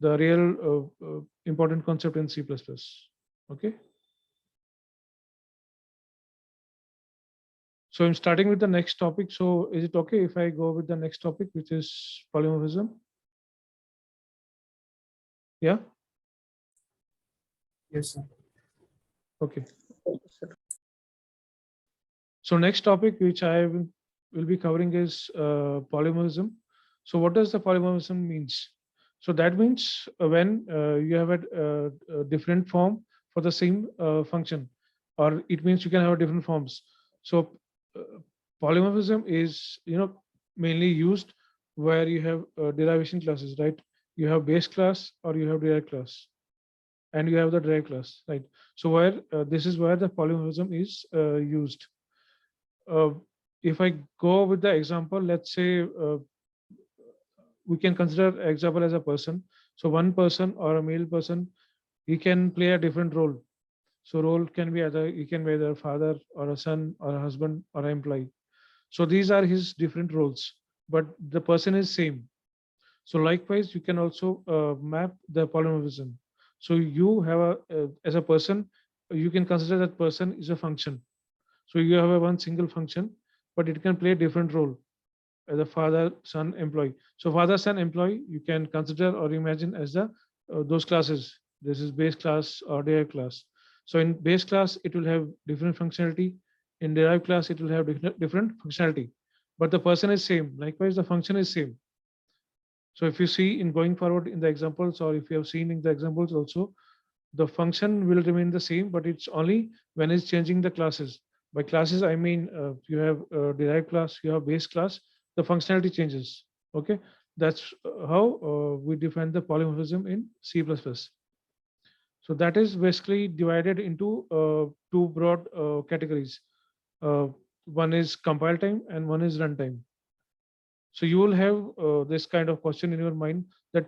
the real important concept in C++. Okay. So I'm starting with the next topic. So is it okay if I go with the next topic, which is polymorphism? Yeah. Yes, sir. Okay. So next topic which I will be covering is polymorphism. So what does the polymorphism means? So that means when you have a different form for the same function, or it means you can have different forms. So polymorphism is mainly used where you have derivation classes, right? You have base class or you have derived class, and you have the derived class, right? So where this is where the polymorphism is used. If I go with the example, let's say we can consider example as a person. So one person or a male person, he can play a different role. So role can be either he can be either a father or a son or a husband or an employee. So these are his different roles, but the person is same. So likewise, you can also map the polymorphism. So you have as a person, you can consider that person is a function. So you have a one single function, but it can play a different role as a father, son, employee. So father, son, employee, you can consider or imagine as the those classes. This is base class or derived class. So in base class, it will have different functionality. In derived class, it will have different functionality, but the person is same. Likewise, the function is same. So if you see in going forward in the examples, or if you have seen in the examples also, the function will remain the same, but it's only when it's changing the classes. By classes, I mean you have derived class, you have base class, the functionality changes. Okay, that's how we define the polymorphism in C++. So that is basically divided into two broad categories. One is compile time and one is runtime. So you will have this kind of question in your mind that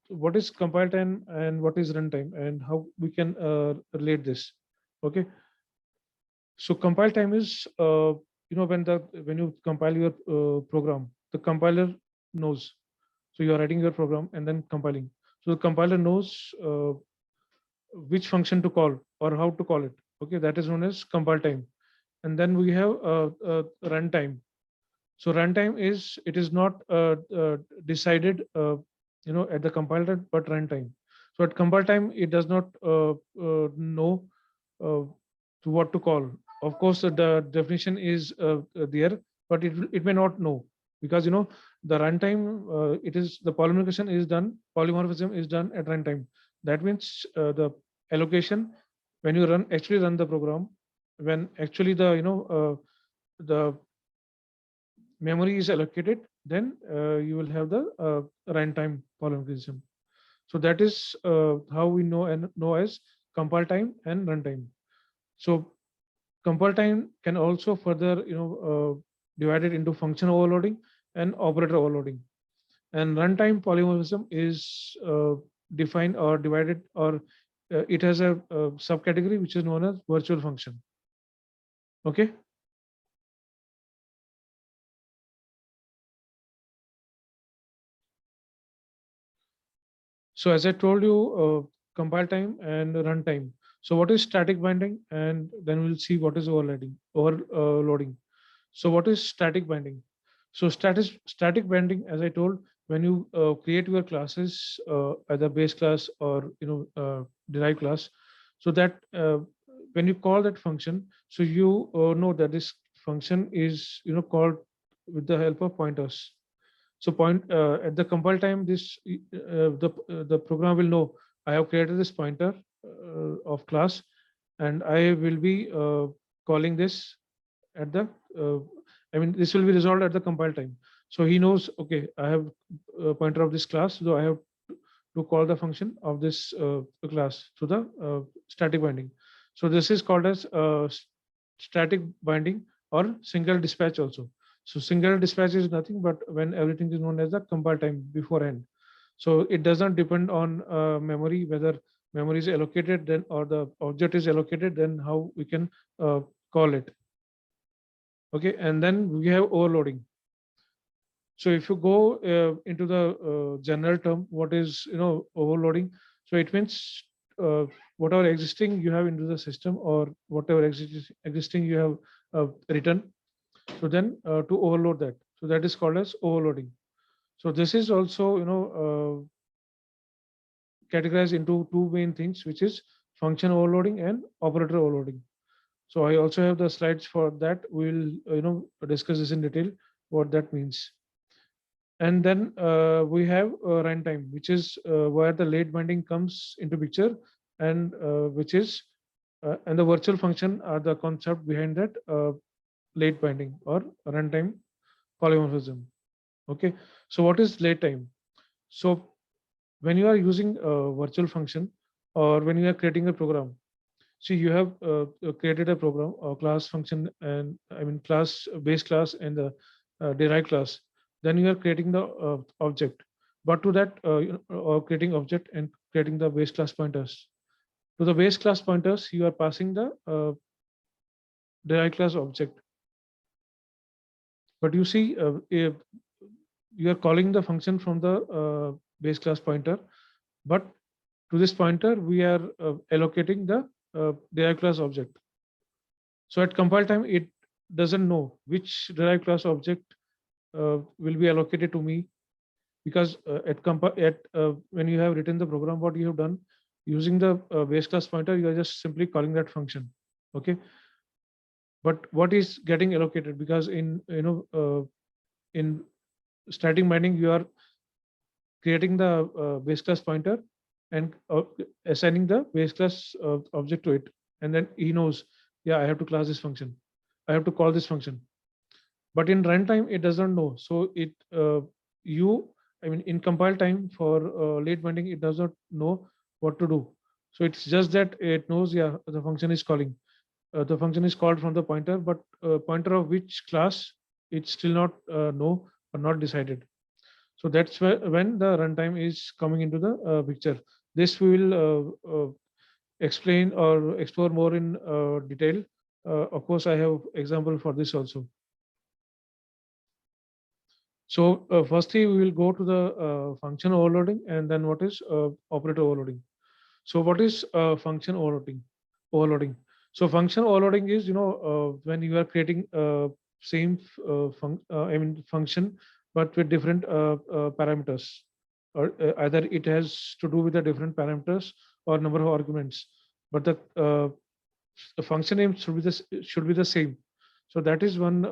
what is compile time and what is runtime, and how we can relate this. Okay. So compile time is when you compile your program, the compiler knows. So you are writing your program and then compiling. So the compiler knows which function to call or how to call it. Okay, that is known as compile time. And then we have runtime. So runtime is it is not decided at the compiler, but runtime. So at compile time, it does not know to what to call. Of course, the definition is there, but it may not know, because the runtime it is the polymorphism is done at runtime. That means the allocation when you actually run the program, when actually the memory is allocated, then you will have the runtime polymorphism. So that is how we know as compile time and runtime. So compile time can also further divided into function overloading and operator overloading. And runtime polymorphism is defined or divided, or it has a subcategory which is known as virtual function. Okay. So as I told you, compile time and runtime. So what is static binding? And then we'll see what is overloading. So what is static binding? So static binding, as I told, when you create your classes, either base class or derived class, so that when you call that function, so you know that this function is called with the help of pointers. So at the compile time, the program will know I have created this pointer of class, and I will be calling this at the this will be resolved at the compile time. So he knows, okay, I have a pointer of this class, so I have to call the function of this class to the static binding. So this is called as static binding or single dispatch also. So single dispatch is nothing but when everything is known as the compile time beforehand. So it doesn't depend on memory, whether memory is allocated then or the object is allocated, then how we can call it. Okay, and then we have overloading. So if you go into the general term, what is overloading? So it means whatever existing you have into the system, or whatever existing you have written. So then to overload that. So that is called as overloading. So this is also categorized into two main things, which is function overloading and operator overloading. So I also have the slides for that. We'll discuss this in detail what that means. And then we have runtime, which is where the late binding comes into picture, and which is and the virtual function are the concept behind that late binding or runtime polymorphism. Okay, so what is late time? So when you are using a virtual function, or when you are creating a program, see you have created a program or class function, and class base class and the derived class. Then you are creating the object, but to that or creating object and creating the base class pointers. To the base class pointers, you are passing the derived class object. But you see, if you are calling the function from the base class pointer, but to this pointer we are allocating the derived class object. So at compile time, it doesn't know which derived class object will be allocated to me, because when you have written the program, what you have done using the base class pointer, you are just simply calling that function. Okay, but what is getting allocated, because in in static binding you are creating the base class pointer and assigning the base class object to it, and then he knows, yeah, I have to class this function, I have to call this function. But in runtime, it doesn't know. So it in compile time for late binding, it does not know what to do. So it's just that it knows, yeah, the function is calling. The function is called from the pointer, but pointer of which class, it's still not know or not decided. So that's when the runtime is coming into the picture. This we will explain or explore more in detail. Of course, I have example for this also. So firstly, we will go to the function overloading, and then what is operator overloading. So what is function overloading? So function overloading is when you are creating same function, but with different parameters, or either it has to do with the different parameters or number of arguments, but the function name should be the same. So that is one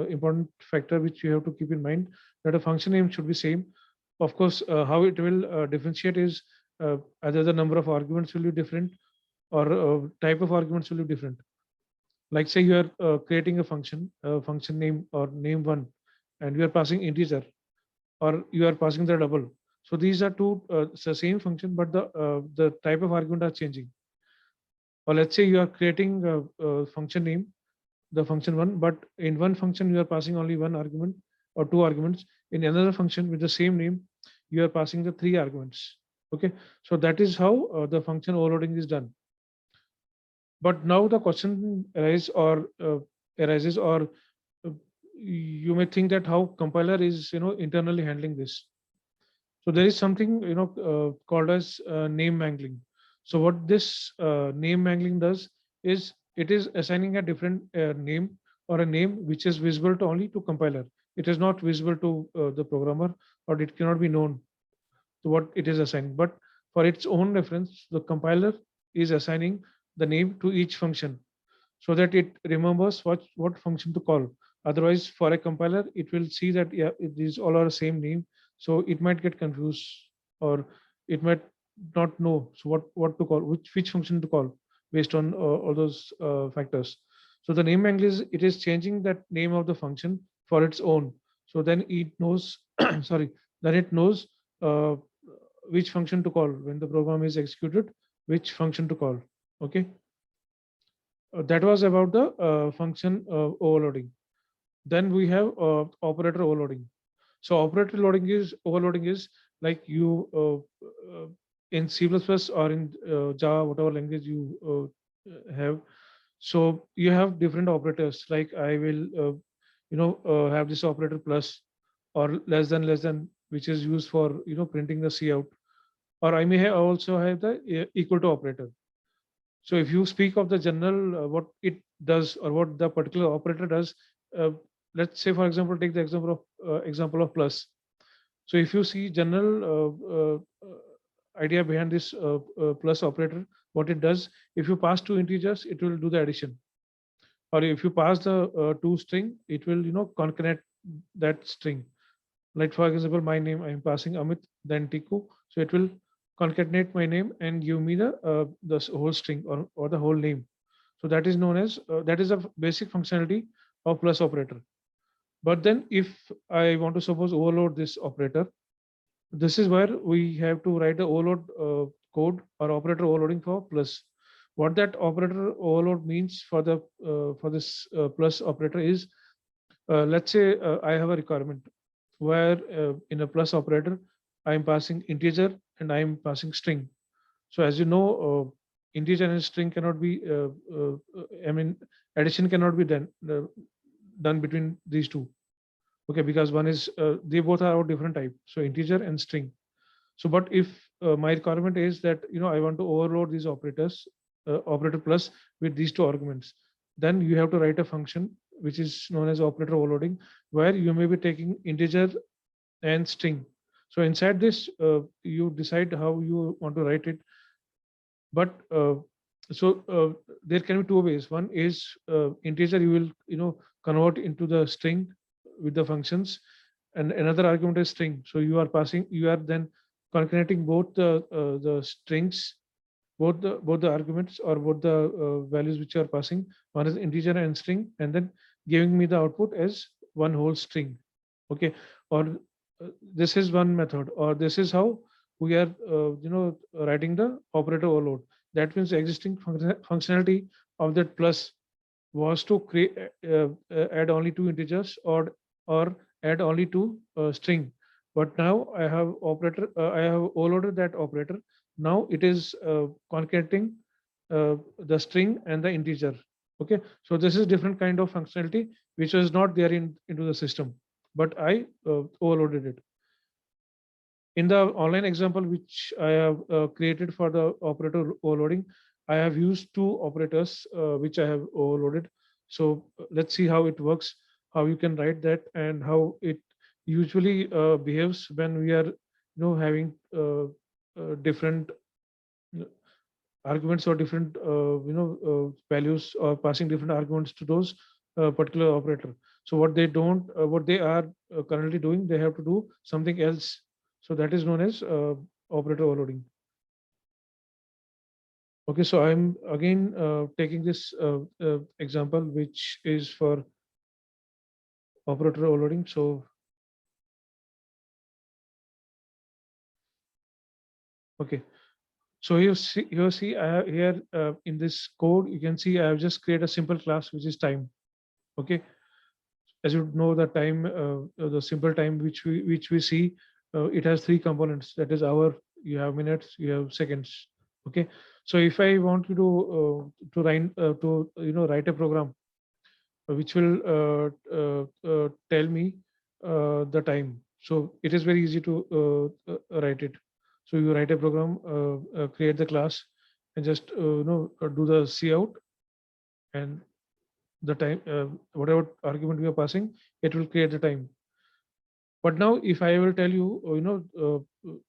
important factor which you have to keep in mind, that a function name should be same. Of course, how it will differentiate is either the number of arguments will be different, or type of arguments will be different. Like say you are creating a function name or name one, and you are passing integer, or you are passing the double. So these are two it's the same function, but the type of argument are changing. Or let's say you are creating a function name the function one, but in one function you are passing only one argument or two arguments. In another function with the same name, you are passing the three arguments. Okay, so that is how the function overloading is done. But now the question arises, or you may think that how compiler is internally handling this. So there is something called as name mangling. So what this name mangling does is it is assigning a different name or a name which is visible to only to compiler. It is not visible to the programmer, or it cannot be known to what it is assigned. But for its own reference, the compiler is assigning the name to each function so that it remembers what function to call. Otherwise, for a compiler, it will see that yeah, these all are the same name, so it might get confused, or it might not know so what to call, which function to call based on all those factors. So the name angle is it is changing that name of the function for its own. So then it knows, sorry, then it knows uh, which function to call when the program is executed, which function to call. Okay. That was about the function overloading. Then we have operator overloading. So operator overloading is like you in C++ or in Java, whatever language you have. So you have different operators. Like I will, have this operator plus or less than, which is used for printing the C out. Or I may also have the equal to operator. So if you speak of the general, what it does or what the particular operator does, uh, let's say, for example, take the example of plus. So if you see general idea behind this plus operator, what it does, if you pass two integers, it will do the addition. Or if you pass the two string, it will concatenate that string. Like for example, my name, I'm passing Amit, then Tiku. So it will concatenate my name and give me the whole string or the whole name. So that is known as that is a basic functionality of plus operator. But then if I want to suppose overload this operator, this is where we have to write the overload code or operator overloading for plus. What that operator overload means for the for this plus operator is, let's say I have a requirement where in a plus operator, I'm passing integer and I'm passing string. So as you know, integer and string cannot be, I mean, addition cannot be done between these two. Okay, because one is, they both are of different type. So integer and string. So, but if my requirement is that, I want to overload these operators, operator plus with these two arguments, then you have to write a function which is known as operator overloading, where you may be taking integer and string. So inside this, you decide how you want to write it. But there can be two ways. One is integer you will convert into the string with the functions, and another argument is string. So you are then concatenating both the strings, both the arguments or both the values which you are passing. One is integer and string, and then giving me the output as one whole string. Okay, or this is one method, or this is how we are writing the operator overload. That means the existing functionality of that plus was to create add only two integers or add only two string. But now I have I have overloaded that operator. Now it is concatenating the string and the integer. Okay, so this is different kind of functionality which was not there into the system, but I overloaded it. In the online example which I have created for the operator overloading, I have used two operators which I have overloaded. So let's see how it works, how you can write that, and how it usually behaves when we are having different arguments or different values, or passing different arguments to those particular operator. So what they don't, what they are currently doing, they have to do something else. So that is known as operator overloading. Okay, so I'm again taking this example, which is for operator overloading. So okay, so you see I have here in this code, you can see I have just created a simple class which is time. Okay, as you know, the time, the simple time which we see, it has three components. That is hour, you have minutes, you have seconds. Okay, so if I want you to write write a program which will tell me the time. So it is very easy to write it. So you write a program, create the class, and just do the cout, and the time, whatever argument we are passing, it will create the time. But now, if I will tell you,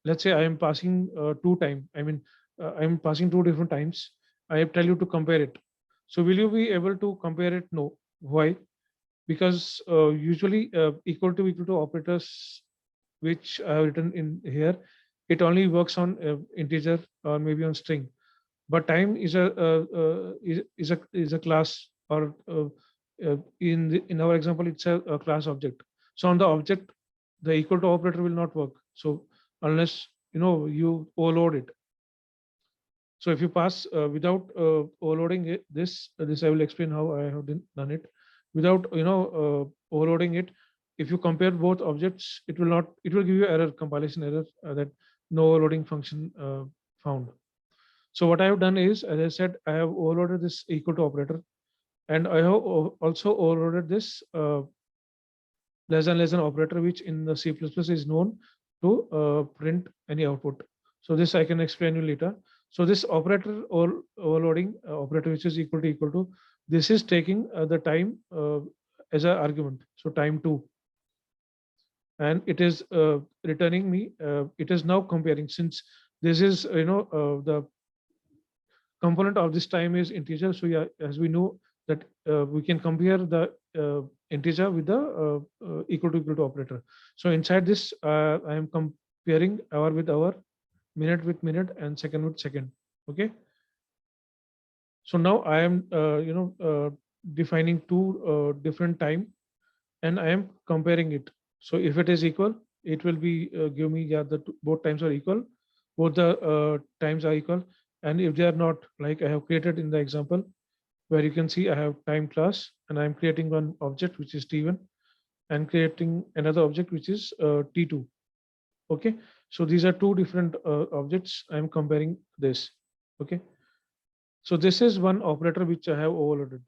let's say I am passing two time. I mean, I am passing two different times. I tell you to compare it. So will you be able to compare it? No. Why? Because usually equal to operators which I have written in here, it only works on integer or maybe on string. But time is a class, or in our example, it's a class object. So on the object, the equal to operator will not work. So unless you overload it. So if you pass without overloading this I will explain how I have done it. Without overloading it, if you compare both objects, it will not. It will give you error, compilation error, that no overloading function found. So what I have done is, as I said, I have overloaded this equal to operator, and I have also overloaded this less than operator, which in the C++ is known to print any output. So this I can explain you later. So this operator or overloading operator, which is equal to, this is taking the time as an argument. So time 2, and it is returning me. It is now comparing, since this is the component of this time is integer. So yeah, as we know that we can compare the integer with the equal to operator. So inside this, I am comparing hour with hour, minute with minute, and second with second. Okay. So now I am defining two different time, and I am comparing it. So if it is equal, it will be give me, yeah, both times are equal, both the times are equal. And if they are not, like I have created in the example, where you can see I have time class, and I'm creating one object which is T1, and creating another object which is T2. Okay, so these are two different objects. I'm comparing this. Okay, so this is one operator which I have overloaded.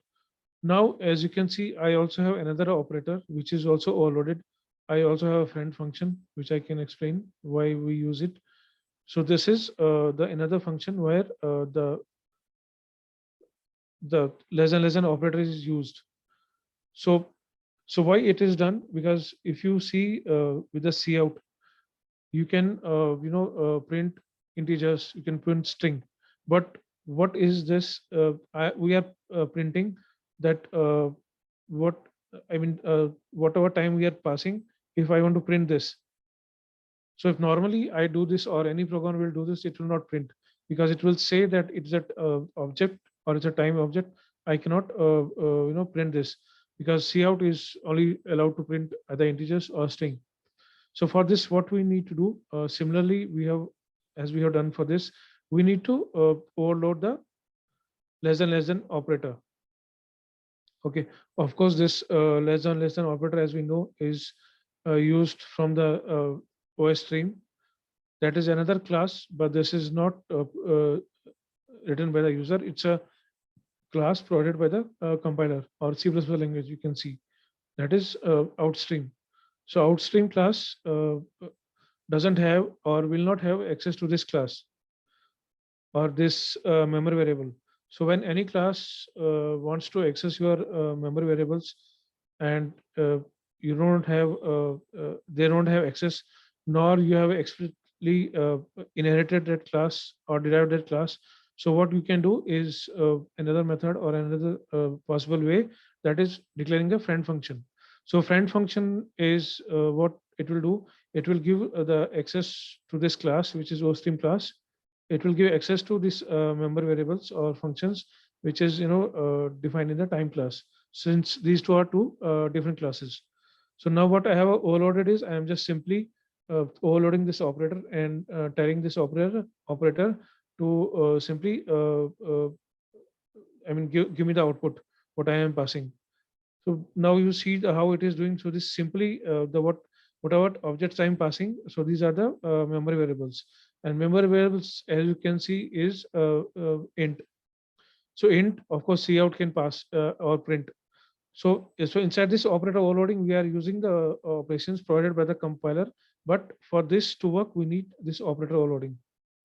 Now, as you can see, I also have another operator which is also overloaded. I also have a friend function which I can explain why we use it. So this is the another function where the less than operator is used. So why it is done? Because if you see with the cout, you can print integers, you can print string. But what is this? We are printing that what I mean, whatever time we are passing. If I want to print this, so if normally I do this, or any program will do this, it will not print, because it will say that it's an object, or it's a time object. I cannot print this, because cout is only allowed to print either integers or string. So for this, what we need to do, similarly, as we have done for this, we need to overload the less than operator. Okay, of course, this less than operator, as we know, is used from the OS stream. That is another class, but this is not written by the user. It's a class provided by the compiler or C++ language. You can see that is outstream. So outstream class doesn't have, or will not have, access to this class or this memory variable. So when any class wants to access your memory variables, and you don't have they don't have access, nor you have explicitly inherited that class or derived that class. So what you can do is another method, or another possible way, that is declaring a friend function. So friend function is what it will do. It will give the access to this class, which is OStream class. It will give access to this member variables or functions, which is defined in the time class, since these two are two different classes. So now what I have overloaded is, I am just simply overloading this operator, and telling this operator to simply give me the output what I am passing. So now you see how it is doing. So this simply whatever objects I'm passing. So these are the memory variables, and memory variables, as you can see, is int. So int, of course, cout can pass or print. So inside this operator overloading, we are using the operations provided by the compiler. But for this to work, we need this operator overloading.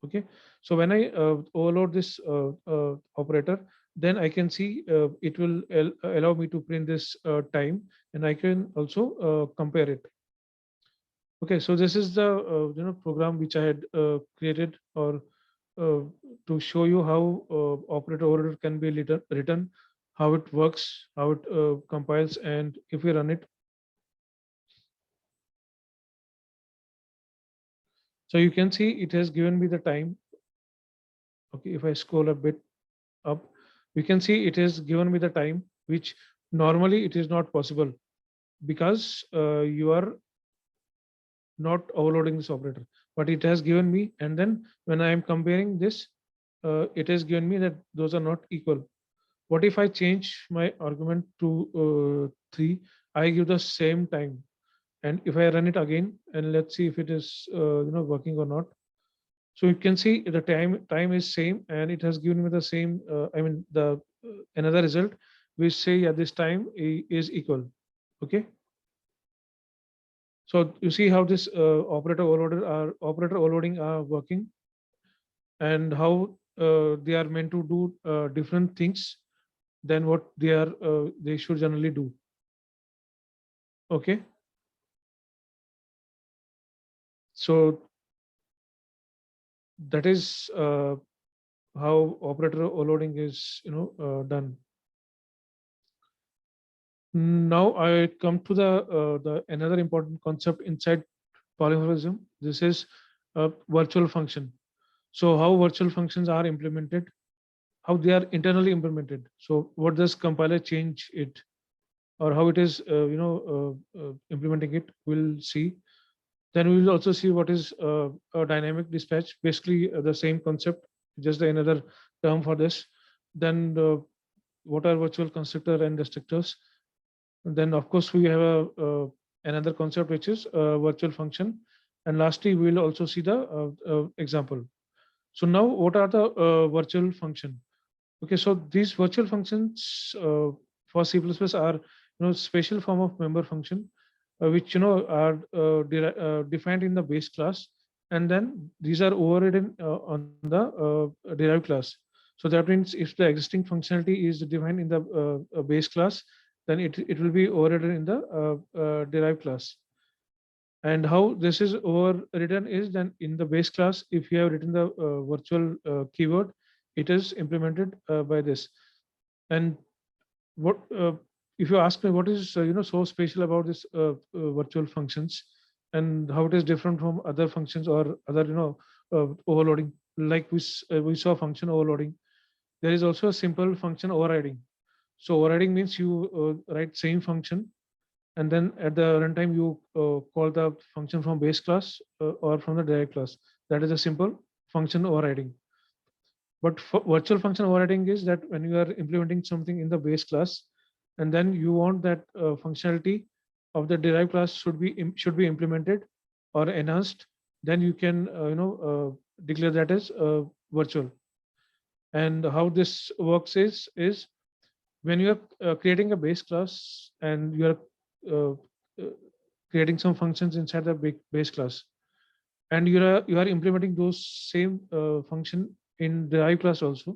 Okay. So when I overload this operator, then I can see it will allow me to print this time, and I can also compare it. Okay. So this is the program which I had created, or uh, to show you how operator overload can be written, how it works, how it compiles, and if we run it. So you can see it has given me the time. Okay, if I scroll a bit up, we can see it has given me the time, which normally it is not possible, because you are not overloading this operator, but it has given me. And then when I am comparing this, it has given me that those are not equal. What if I change my argument to 3? I give the same time, and if I run it again, and let's see if it is working or not. So you can see the time is same, and it has given me the same. I mean the another result, which say yeah, this time is equal. Okay. So you see how this operator overloading are working, and how they are meant to do different things than what they should generally do. Okay. So that is how operator overloading is done. Now I come to the another important concept inside polymorphism. This is a virtual function. So how virtual functions are implemented, how they are internally implemented. So what does compiler change it, or how it is implementing it, we'll see. Then we will also see what is a dynamic dispatch, basically the same concept, just another term for this. Then what are virtual constructor and destructors. And then of course we have another concept, which is virtual function. And lastly, we will also see the example. So now what are the virtual function? Okay, so these virtual functions for C++ are special form of member function, which are defined in the base class, and then these are overridden on the derived class. So that means if the existing functionality is defined in the base class, then it will be overridden in the derived class. And how this is overridden is, then in the base class, if you have written the virtual keyword, it is implemented by this. And what if you ask me what is so special about this virtual functions, and how it is different from other functions or other overloading, like we saw function overloading. There is also a simple function overriding. So overriding means you write same function, and then at the runtime you call the function from base class or from the derived class. That is a simple function overriding. But for virtual function overriding is that when you are implementing something in the base class, and then you want that functionality of the derived class should be implemented or enhanced, then you can declare that as virtual. And how this works is when you are creating a base class, and you are uh, uh, creating some functions inside the base class, and you are implementing those same function in derived class also.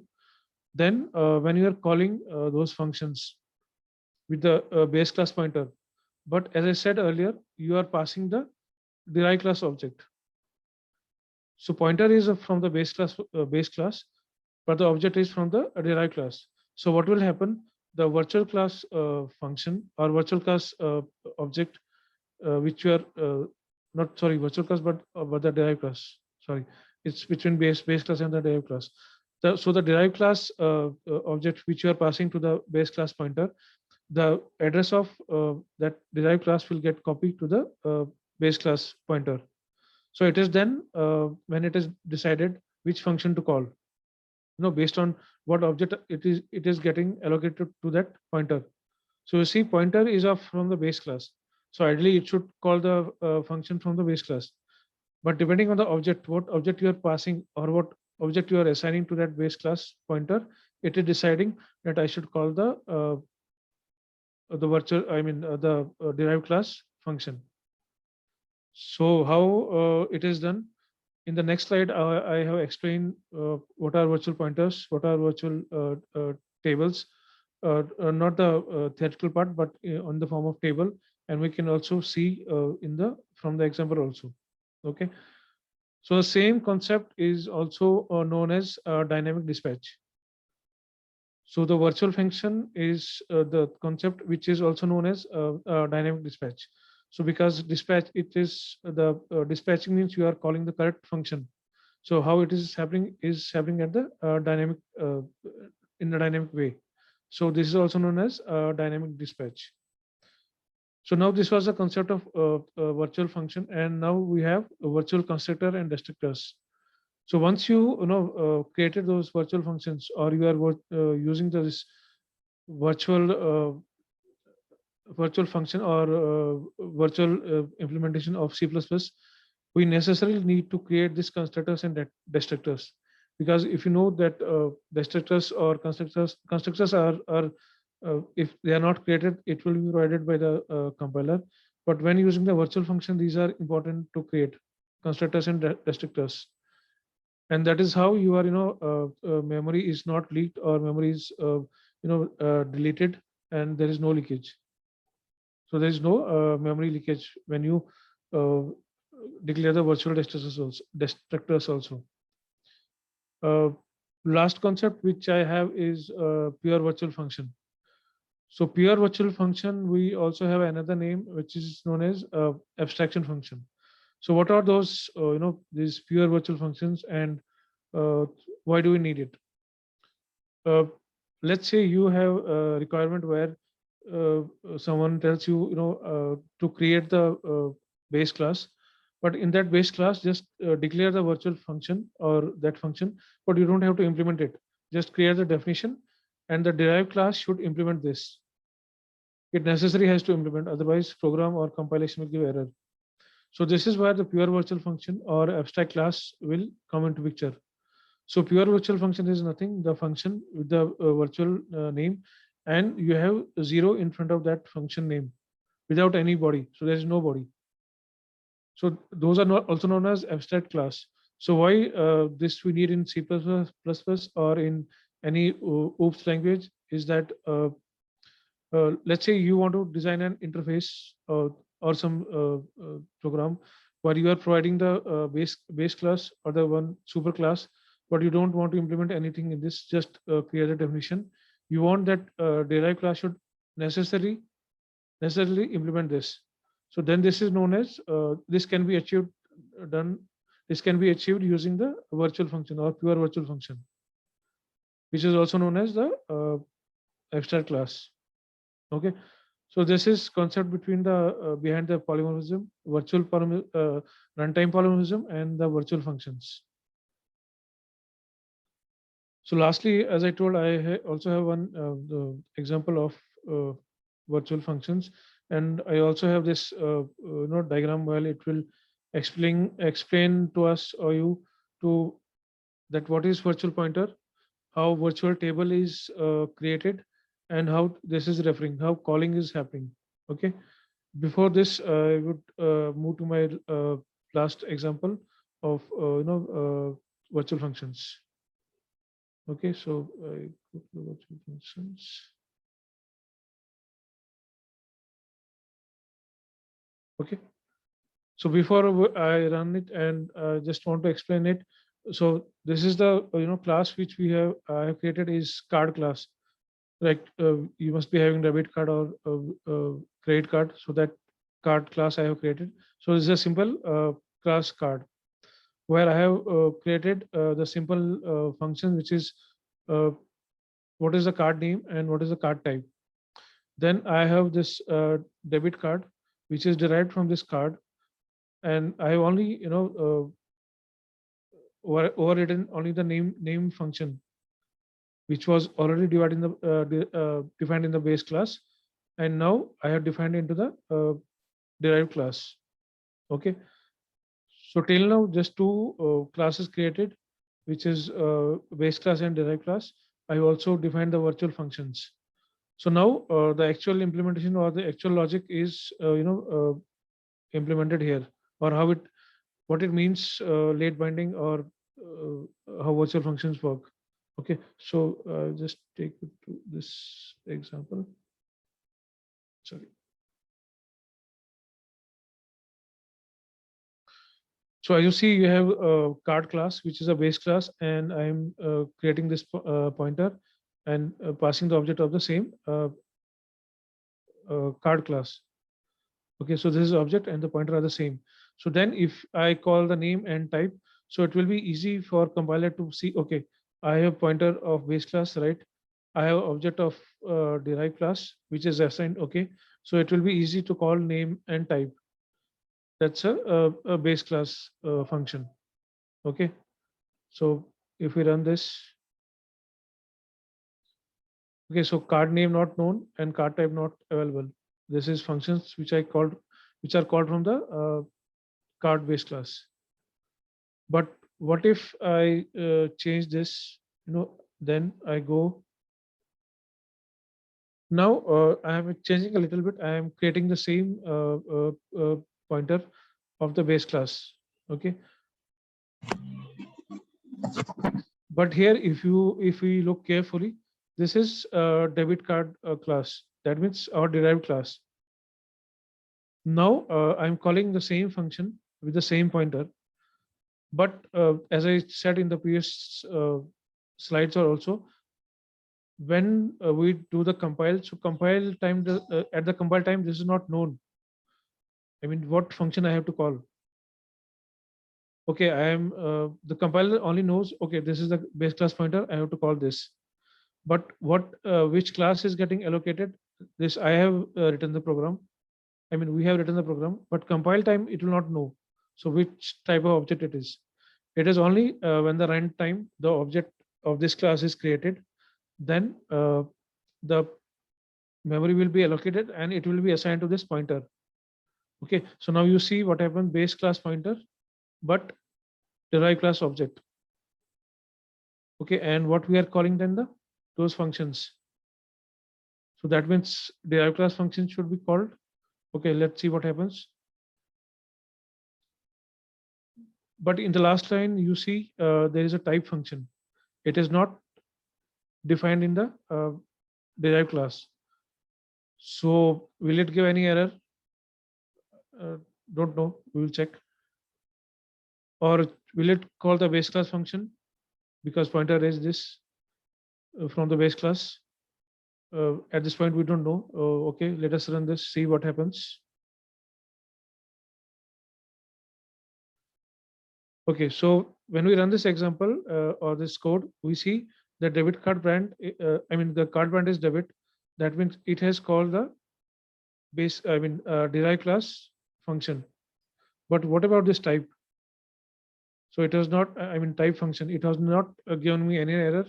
Then when you are calling those functions with the base class pointer, but as I said earlier, you are passing the derived class object. So pointer is from the base class, but the object is from the derived class. So what will happen? The virtual class function or virtual class object, which you are not sorry virtual class, but the derived class. Sorry, it's between base class and the derived class. So the derived class object which you are passing to the base class pointer, the address of that derived class will get copied to the base class pointer. So it is then when it is decided which function to call, based on what object it is getting allocated to that pointer. So you see pointer is of from the base class. So ideally it should call the function from the base class. But depending on the object, what object you are passing or what object you are assigning to that base class pointer, it is deciding that I should call the virtual, I mean the derived class function. So how it is done? In the next slide, I have explained what are virtual pointers, what are virtual tables, not the theoretical part, but on the form of table, and we can also see in the from the example also. Okay, so the same concept is also known as dynamic dispatch. So the virtual function is the concept which is also known as dynamic dispatch. So because dispatch, it is the dispatching means you are calling the correct function. So how it is happening at the dynamic in the dynamic way. So this is also known as dynamic dispatch. So now this was the concept of virtual function, and now we have a virtual constructor and destructors. So once you know created those virtual functions, or you are using this virtual virtual function or virtual implementation of C++, we necessarily need to create these constructors and destructors, because if you know that destructors or constructors are if they are not created, it will be provided by the compiler. But when using the virtual function, these are important to create constructors and destructors. And that is how you are, memory is not leaked or memory is, deleted, and there is no leakage. So there is no memory leakage when you declare the virtual destructors also. Last concept which I have is pure virtual function. So pure virtual function, we also have another name which is known as abstraction function. So what are those, these pure virtual functions, and why do we need it? Let's say you have a requirement where someone tells you, to create the base class, but in that base class, just declare the virtual function or that function, but you don't have to implement it. Just create the definition, and the derived class should implement this. It necessarily has to implement, otherwise program or compilation will give error. So this is where the pure virtual function or abstract class will come into picture. So pure virtual function is nothing, the function with the virtual name, and you have 0 in front of that function name without any body. So there is no body. So those are not also known as abstract class. So why this we need in C++ or in any OOPS language is that let's say you want to design an interface or some program where you are providing the base class or the one super class, but you don't want to implement anything in this, just create a definition. You want that derived class should necessarily implement this. So then this is known as this can be achieved using the virtual function or pure virtual function, which is also known as the abstract class. Okay, so this is concept between the behind the polymorphism, runtime polymorphism, and the virtual functions. So lastly, as I told, I also have one the example of virtual functions, and I also have this diagram where it will explain to us or you to that what is virtual pointer, how virtual table is created, and how this is referring, how calling is happening. Okay, before this I would move to my last example of virtual functions. Okay, so I go to the virtual functions. Okay, so before I run it, and just want to explain it. So this is the class which we have I have created is card class. Like you must be having debit card or credit card, so that card class I have created. So this is a simple class card where I have created the simple function which is what is the card name and what is the card type. Then I have this debit card which is derived from this card, and I have only overridden only the name function which was already divided in the defined in the base class, and now I have defined into the derived class. Okay. So till now, just two classes created, which is base class and derived class. I also defined the virtual functions. So now the actual implementation or the actual logic is, implemented here, or how it, what it means, late binding, or how virtual functions work. Okay, so just take it to this example. Sorry. So as you see, you have a card class, which is a base class, and I'm creating this pointer and passing the object of the same card class. Okay, so this is object and the pointer are the same. So then if I call the name and type, so it will be easy for compiler to see, okay, I have pointer of base class, right? I have object of derived class, which is assigned, okay. So it will be easy to call name and type. That's a base class function. Okay, so if we run this, okay, so card name not known and card type not available. This is functions which I called, which are called from the card base class. But what if I change this? Then I go. Now I am changing a little bit. I am creating the same pointer of the base class. Okay. But here, if we look carefully, this is a debit card class. That means our derived class. Now I'm calling the same function with the same pointer. But as I said in the previous slides, or also when we do the compile, so compile time, at the compile time, this is not known. I mean, what function I have to call. Okay, I am the compiler only knows, okay, this is the base class pointer, I have to call this. But what which class is getting allocated, this I have written the program. I mean, we have written the program, but compile time it will not know. So which type of object it is. It is only when the runtime, the object of this class is created, then the memory will be allocated and it will be assigned to this pointer. Okay, so now you see what happened, base class pointer, but derived class object. Okay, and what we are calling then those functions. So that means derived class function should be called. Okay, let's see what happens. But in the last line, you see there is a type function. It is not defined in the derived class. So will it give any error? Don't know. We will check. Or will it call the base class function because pointer is this from the base class? At this point, we don't know. Okay, let us run this, see what happens. Okay, so when we run this example or this code, we see the debit card brand. I mean, the card brand is debit. That means it has called the base, I mean, derived class function. But what about this type? So it was not, I mean, type function. It has not given me any error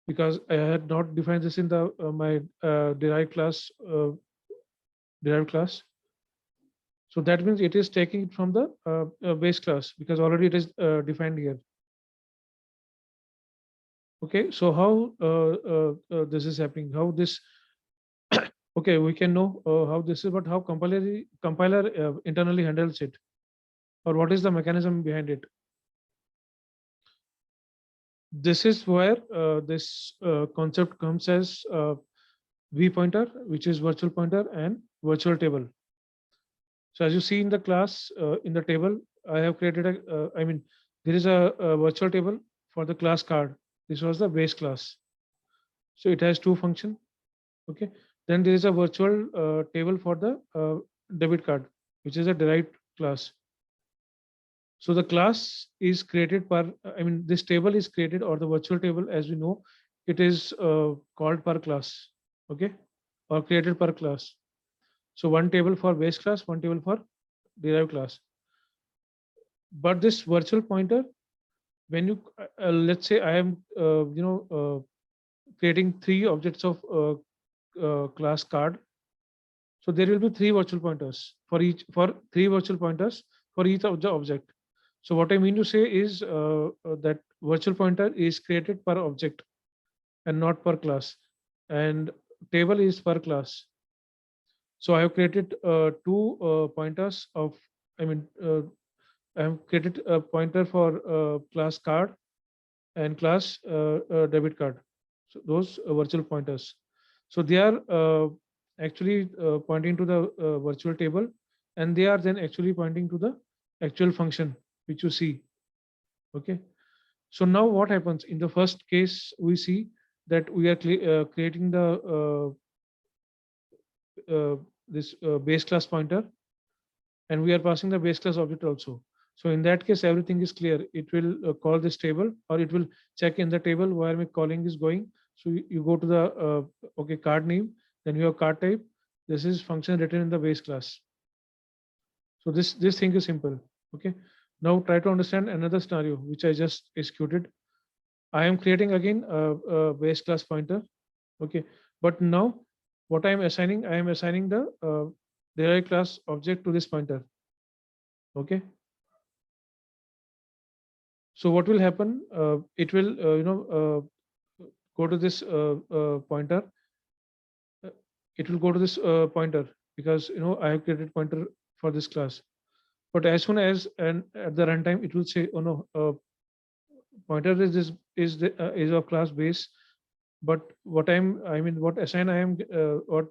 because I had not defined this in the my derived class. So that means it is taking it from the base class because already it is defined here. Okay, so how this is happening? How this? Okay, we can know how this is, but how compiler internally handles it, or what is the mechanism behind it? This is where this concept comes as v pointer, which is virtual pointer, and virtual table. So as you see in the class, in the table, I have created a, I mean, there is a virtual table for the class card. This was the base class. So it has two functions. Okay. Then there is a virtual table for the debit card, which is a derived class. So the class is created per, I mean, this table is created, or the virtual table, as we know, it is called per class. Okay. Or created per class. So one table for base class, one table for derived class. But this virtual pointer, when you let's say I am creating three objects of class card So there will be three virtual pointers for three virtual pointers for each of the object. So what I mean to say is that virtual pointer is created per object and not per class, and table is per class. So I have created two pointers of, I mean, I have created a pointer for class card and class debit card. So those virtual pointers. So they are actually pointing to the virtual table, and they are then actually pointing to the actual function which you see. Okay. So now what happens in the first case, we see that we are creating the this base class pointer, and we are passing the base class object also. So in that case, everything is clear. It will call this table, or it will check in the table where my calling is going. So you go to the okay, card name, then you have card type. This is function written in the base class. So this thing is simple. Okay. Now try to understand another scenario which I just executed. I am creating again a base class pointer. Okay. But now what I am assigning the derived class object to this pointer. Okay. So what will happen? It will go to this pointer. It will go to this pointer because I have created pointer for this class. But as soon as and at the runtime, it will say, oh no, pointer is this is of class base. But what what assign I am what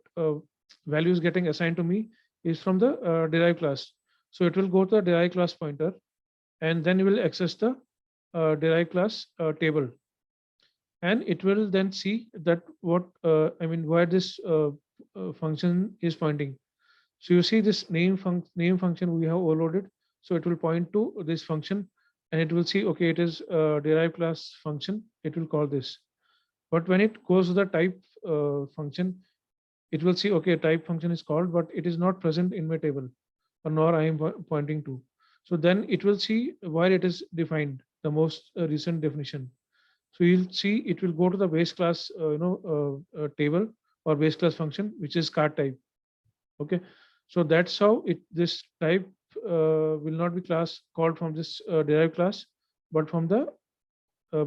value is getting assigned to me is from the derived class. So it will go to the derived class pointer, and then you will access the derived class table, and it will then see that what where this function is pointing. So you see this name function we have overloaded. So it will point to this function, and it will see, okay, it is derived class function. It will call this. But when it goes to the type function, it will see, okay, type function is called, but it is not present in my table, or nor I am pointing to. So then it will see where it is defined, the most recent definition. So you'll see it will go to the base class, table or base class function, which is card type. Okay. So that's how this type will not be class called from this derived class, but from the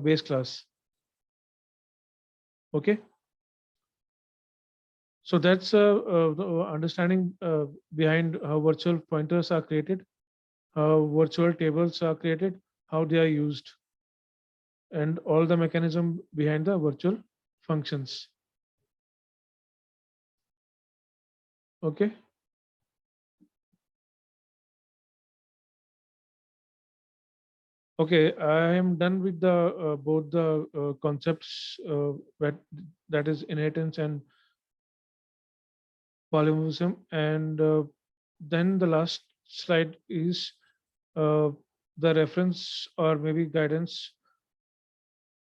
base class. Okay. So that's the understanding behind how virtual pointers are created, how virtual tables are created, how they are used, and all the mechanism behind the virtual functions. Okay. Okay, I am done with the both the concepts that is inheritance and polymorphism, and then the last slide is the reference or maybe guidance.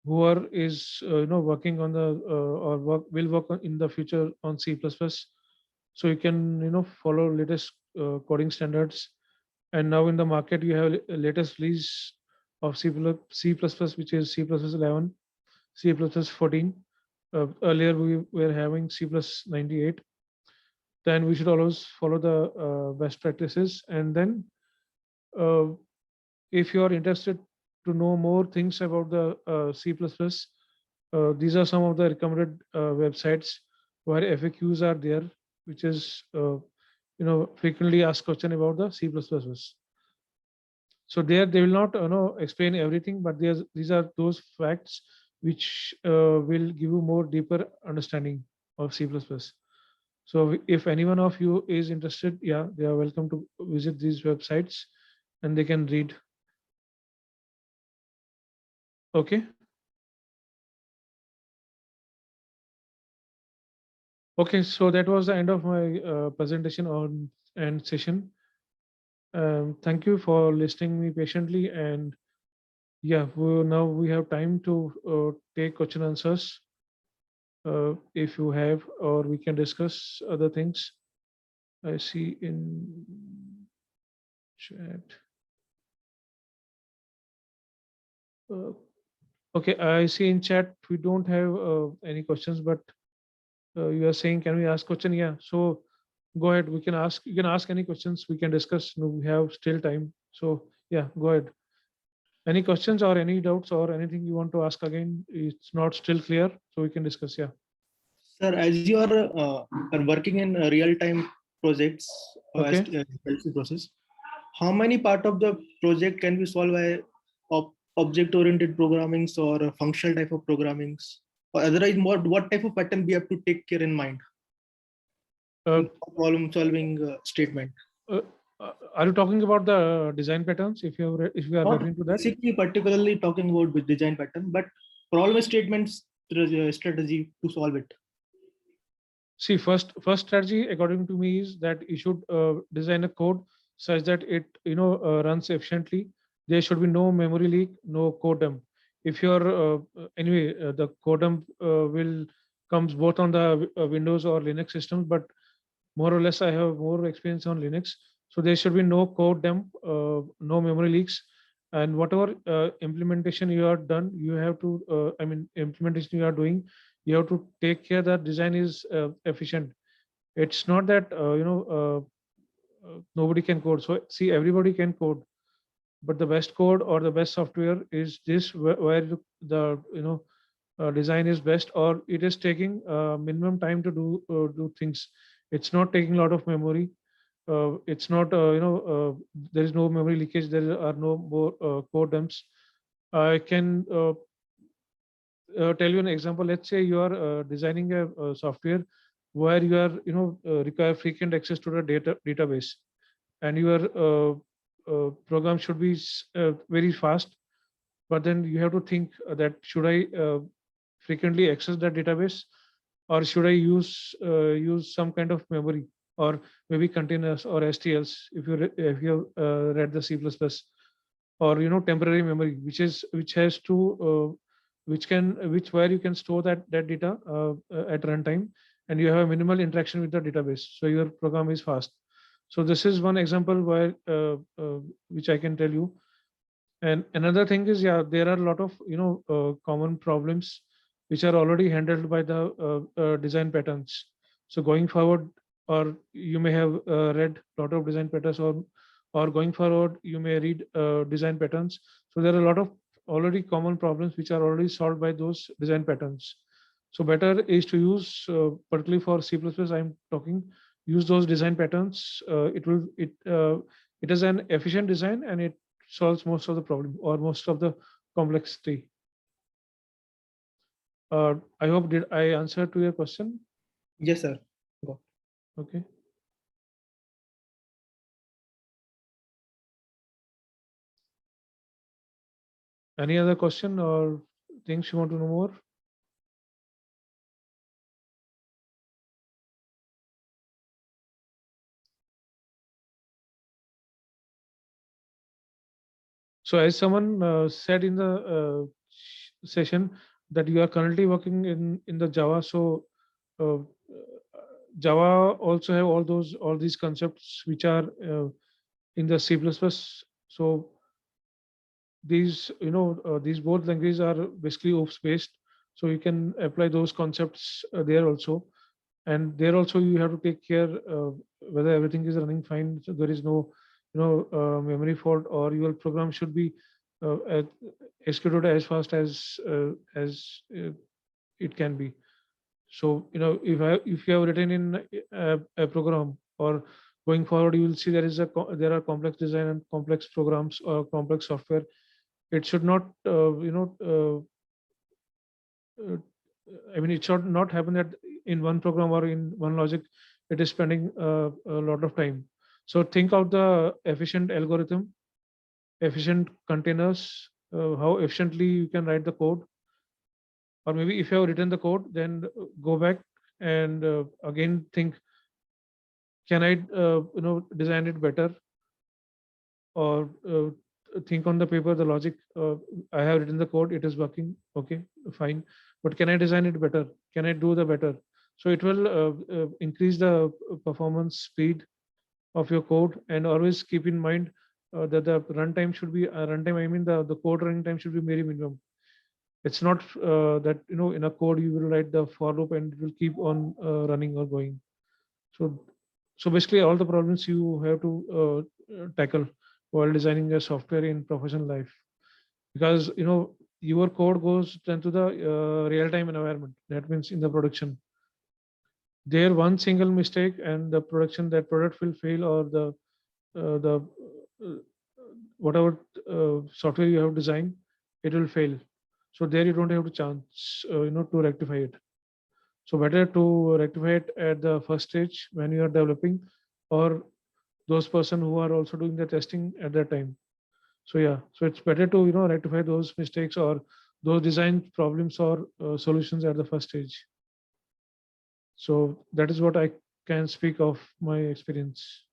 Whoever is working on the or will work in the future on C++, so you can follow latest coding standards. And now in the market you have latest release of C++, which is C++11, C++14. Earlier we were having C+98. Then we should always follow the best practices. And then uh, if you are interested to know more things about the C++, these are some of the recommended websites where FAQs are there, which is frequently asked question about the C++. So there they will not explain everything, but these are those facts which will give you more deeper understanding of C++. So if any one of you is interested, yeah, they are welcome to visit these websites and they can read. Okay. Okay, so that was the end of my presentation on and session. Thank you for listening me patiently, and yeah, now we have time to take question answers if you have, or we can discuss other things. I see in chat. Okay, I see in chat we don't have any questions, but you are saying, can we ask question? Yeah. So go ahead. We can ask, you can ask any questions, we can discuss. We have still time. So yeah, go ahead. Any questions or any doubts or anything you want to ask again? It's not still clear, so we can discuss. Yeah. Sir, as you are working in real-time projects as Okay. PLC process, how many part of the project can be solved by object-oriented programmings or functional type of programmings? Or otherwise, what type of pattern we have to take care in mind Uh, in problem-solving statement? uh, are you talking about the design patterns? If if you are Not referring to that. basically particularly talking about with design pattern, but problem statements strategy to solve it. See, first strategy according to me is that you should design a code such that it runs efficiently. There should be no memory leak, no code dump. If you're anyway, the code dump will comes both on the Windows or Linux systems, but more or less I have more experience on Linux. So there should be no code dump, no memory leaks, and whatever implementation you are done, you have to implementation you are doing, you have to take care that design is efficient. It's not that nobody can code. So see, everybody can code, but the best code or the best software is this where the design is best, or it is taking minimum time to do things. It's not taking a lot of memory. It's not there is no memory leakage, there are no more code dumps. I can tell you an example. Let's say you are designing a software where you are require frequent access to the database, and your program should be very fast. But then you have to think that should I frequently access that database, or should I use some kind of memory, or maybe containers or STLs, if you have read the C++, or temporary memory, which has to which where you can store that data at runtime, and you have a minimal interaction with the database, so your program is fast. So this is one example where which I can tell you. And another thing is, yeah, there are a lot of common problems which are already handled by the design patterns. So going forward, or you may have read a lot of design patterns, or going forward, you may read design patterns. So there are a lot of already common problems which are already solved by those design patterns. So better is to use, particularly for C++, I'm talking, use those design patterns. It is an efficient design, and it solves most of the problem or most of the complexity. I hope did I answer to your question? Yes, sir. Okay. Any other question or things you want to know more? So as someone said in the session that you are currently working in the Java, so uh, Java also have all these concepts which are in the C++. So these these both languages are basically OOPS based, so you can apply those concepts there also. And there also you have to take care whether everything is running fine, so there is no memory fault, or your program should be executed as fast as it can be. So if you have written in a program, or going forward, you will see there are complex design and complex programs or complex software. It should not it should not happen that in one program or in one logic it is spending a lot of time. So think of the efficient algorithm, efficient containers, how efficiently you can write the code. Or maybe if you have written the code, then go back and again think, can I design it better? Or think on the paper, the logic, I have written the code, it is working, okay, fine, but can I design it better? Can I do the better? So it will increase the performance speed of your code. And always keep in mind that the runtime should be runtime, I mean the code running time should be very minimum. It's not that in a code you will write the for loop and it will keep on running or going. So So basically all the problems you have to tackle while designing a software in professional life, because your code goes into the real-time environment. That means in the production, there one single mistake and the production, that product will fail, or the uh, whatever software you have designed, it will fail. So there you don't have a chance to rectify it. So better to rectify it at the first stage when you are developing, or those person who are also doing the testing at that time. So yeah, so it's better to rectify those mistakes or those design problems or solutions at the first stage. So that is what I can speak of my experience.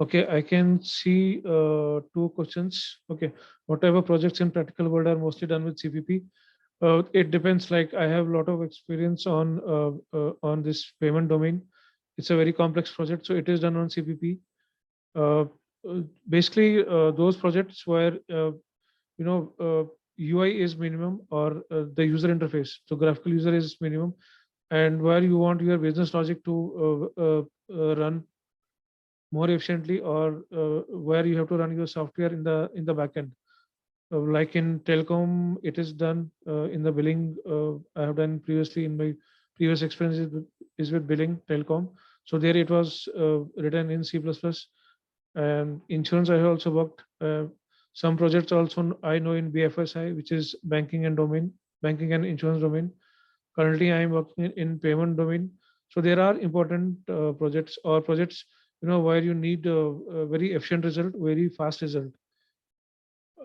Okay, I can see two questions. Okay, whatever projects in practical world are mostly done with CPP. It depends. Like I have a lot of experience on this payment domain. It's a very complex project, so it is done on CPP. Uh, Basically, those projects where UI is minimum, or the user interface, so graphical user is minimum, and where you want your business logic to run more efficiently, or where you have to run your software in the backend. Like in telecom, it is done in the billing. I have done previously in my previous experience is with billing telecom. So there it was written in C++. And insurance, I have also worked. Some projects also I know in BFSI, which is banking and insurance domain. Currently, I am working in payment domain. So there are important projects where you need a very efficient result, very fast result.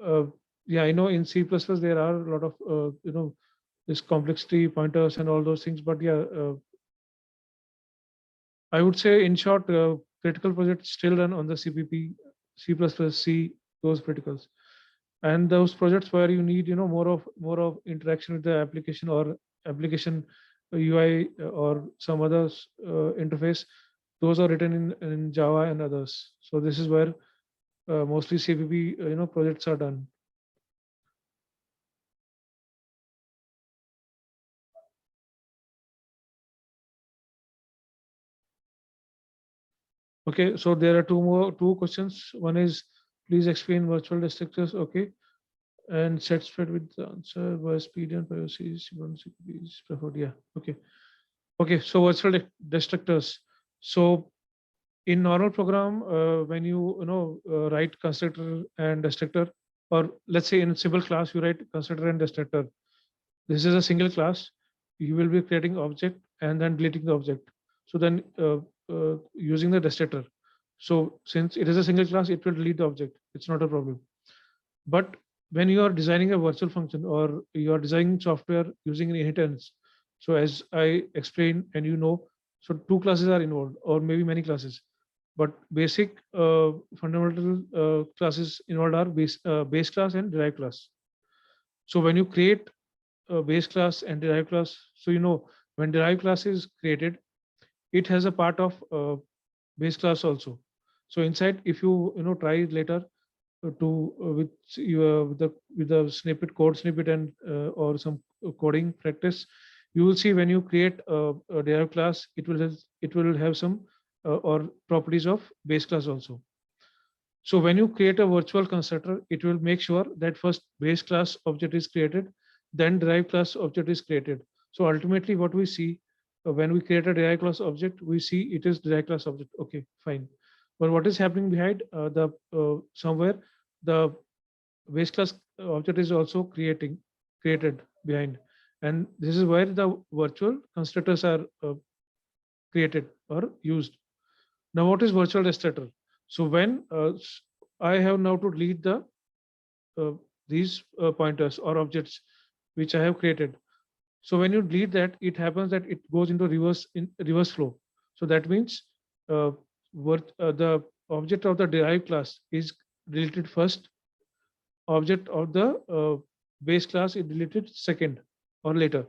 Uh, yeah, I know in C++ there are a lot of this complexity pointers and all those things. But yeah, I would say in short, critical projects still run on the CPP, C++, C, those criticals, and those projects where you need more of interaction with the application, or application UI, or some other interface. Those are written in Java and others. So this is where mostly CPP projects are done. Okay, so there are two questions. One is, please explain virtual destructors. Okay, and satisfied with the answer. Why speed and privacy is preferred? Yeah. Okay. Okay. So virtual destructors. So in normal program, when write constructor and destructor, or let's say in a simple class you write constructor and destructor. This is a single class. You will be creating object and then deleting the object. So then using the destructor. So since it is a single class, it will delete the object. It's not a problem. But when you are designing a virtual function, or you are designing software using an inheritance, so as I explained, and so two classes are involved, or maybe many classes. But basic fundamental classes involved are base class and derived class. So when you create base class and derived class, so when derived class is created, it has a part of base class also. So inside, if you try later to with the snippet, code snippet, and or some coding practice, you will see when you create a derived class, it will have some or properties of base class also. So when you create a virtual constructor, it will make sure that first base class object is created, then derived class object is created. So ultimately, what we see when we create a derived class object, we see it is derived class object. Okay, fine. But what is happening behind the somewhere the base class object is also created behind, and this is where the virtual constructors are created or used. Now, what is virtual destructor? So when I have now to delete uh, these pointers or objects which I have created. So when you delete that, it happens that it goes into reverse flow. So that means the object of the derived class is deleted first. Object of the base class is deleted second or later.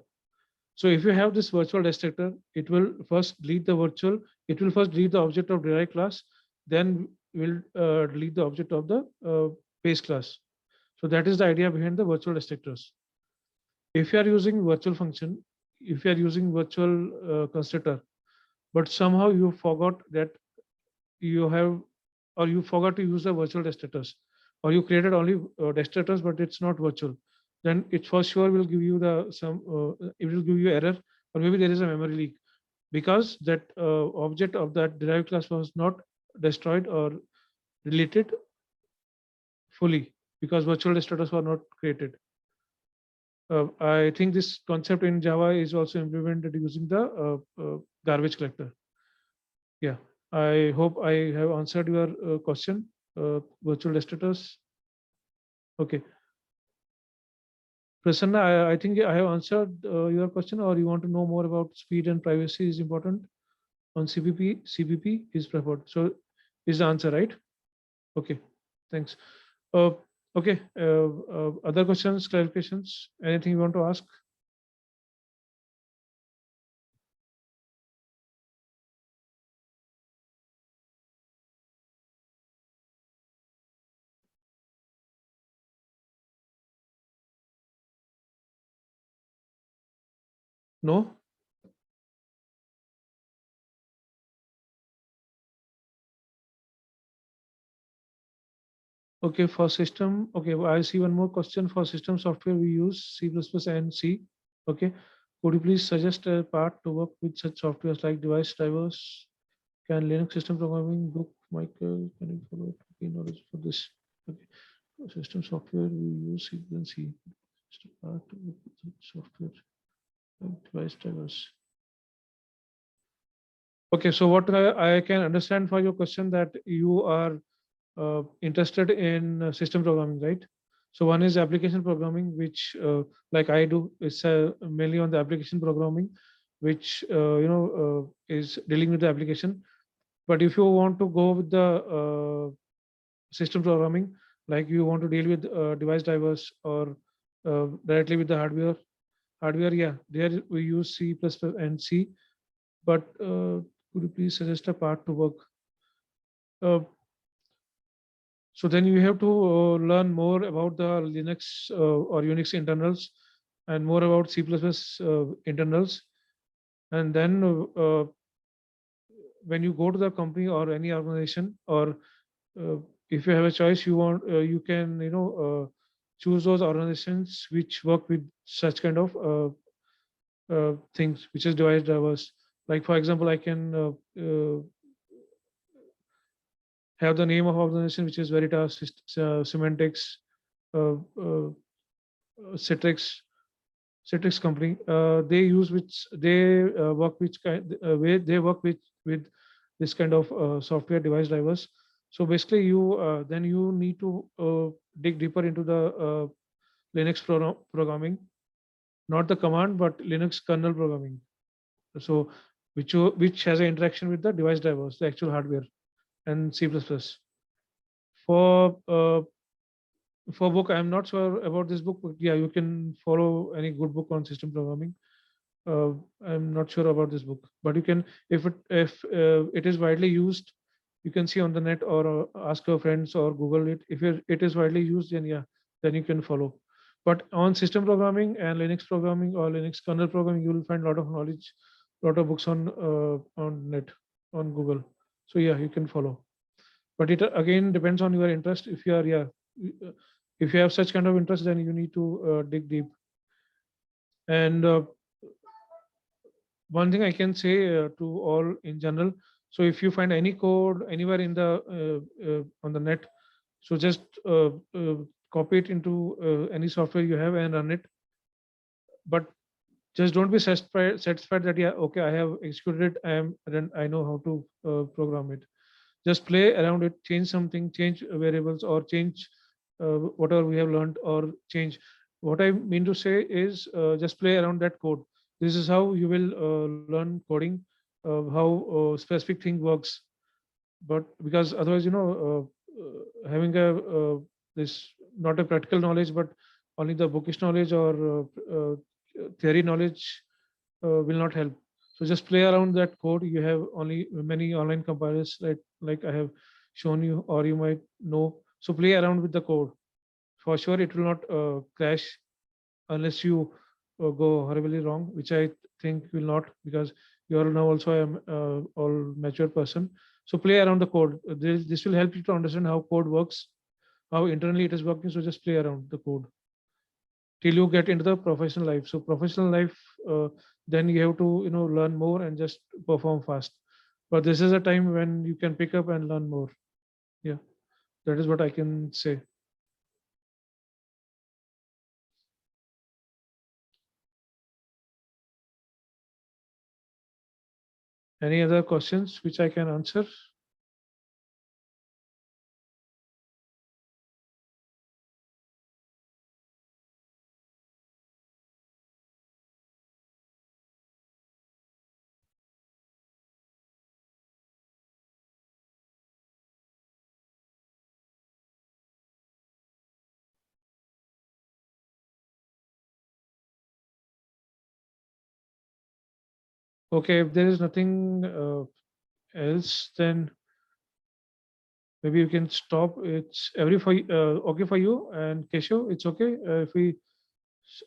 So if you have this virtual destructor, it will first delete the object of derived class, then delete the object of the base class. So that is the idea behind the virtual destructors. If you are using virtual function, if you are using virtual constructor, but somehow you forgot that you have, or you forgot to use the virtual destructors, or you created only destructors, but it's not virtual, then it for sure will give you the it will give you error, or maybe there is a memory leak, because that object of that derived class was not destroyed or deleted fully, because virtual destructors were not created. I think this concept in Java is also implemented using the garbage collector. Yeah, I hope I have answered your question, virtual destructors. Okay. Prasanna, I think I have answered your question, or you want to know more about speed and privacy is important on CPP? CPP is preferred. So is the answer right? Okay, thanks. Okay, other questions, clarifications, anything you want to ask? No? Okay, for system, okay, well, I see one more question. For system software, we use C++ and C. Okay, could you please suggest a part to work with such softwares like device drivers? Can Linux system programming book, Michael, can you follow up knowledge for this? Okay, for system software, we use C and C. Just a part to work with such software like device drivers. Okay, so what I can understand for your question that you are interested in system programming, right? So one is application programming, which like I do, it's mainly on the application programming, which is dealing with the application. But if you want to go with the system programming, like you want to deal with device drivers or directly with the hardware, yeah, there we use C++ and C. But could you please suggest a part to work? So then you have to learn more about the Linux or Unix internals and more about C++ internals. And then when you go to the company or any organization, or if you have a choice, you can choose those organizations which work with such kind of things, which is device drivers. Like for example, I can have the name of organization, which is Veritas, Symantec, Citrix, Citrix company. They use which they work which kind way they work with this kind of software device drivers. So basically, you then you need to dig deeper into the Linux programming, not the command, but Linux kernel programming. So which has an interaction with the device drivers, the actual hardware, and C++. For book, I'm not sure about this book, but yeah, you can follow any good book on system programming. I'm not sure about this book, but you can, if it is widely used, you can see on the net or ask your friends or Google it. If it is widely used, then yeah, then you can follow. But on system programming and Linux programming or Linux kernel programming, you will find a lot of knowledge, lot of books on net, on Google. So yeah, you can follow. But it again depends on your interest. If you are, yeah, if you have such kind of interest, then you need to dig deep. And one thing I can say to all in general, so if you find any code anywhere in the on the net, so just copy it into any software you have and run it. But just don't be satisfied that yeah, okay, I have executed it, then I know how to program it. Just play around it, change something, change variables, or change whatever we have learned, or change. What I mean to say is just play around that code. This is how you will learn coding, how specific thing works. But because otherwise, having a this not a practical knowledge, but only the bookish knowledge or theory knowledge will not help. So just play around that code. You have only many online compilers like I have shown you, or you might know. So play around with the code. For sure, it will not crash unless you go horribly wrong, which I think will not, because you are now also all mature person. So play around the code. This will help you to understand how code works, how internally it is working. So just play around the code till you get into the professional life. So professional life, then you have to learn more and just perform fast. But this is a time when you can pick up and learn more. Yeah, that is what I can say. Any other questions which I can answer? Okay, if there is nothing else, then maybe you can stop. It's okay for you and Keshav. It's okay if we.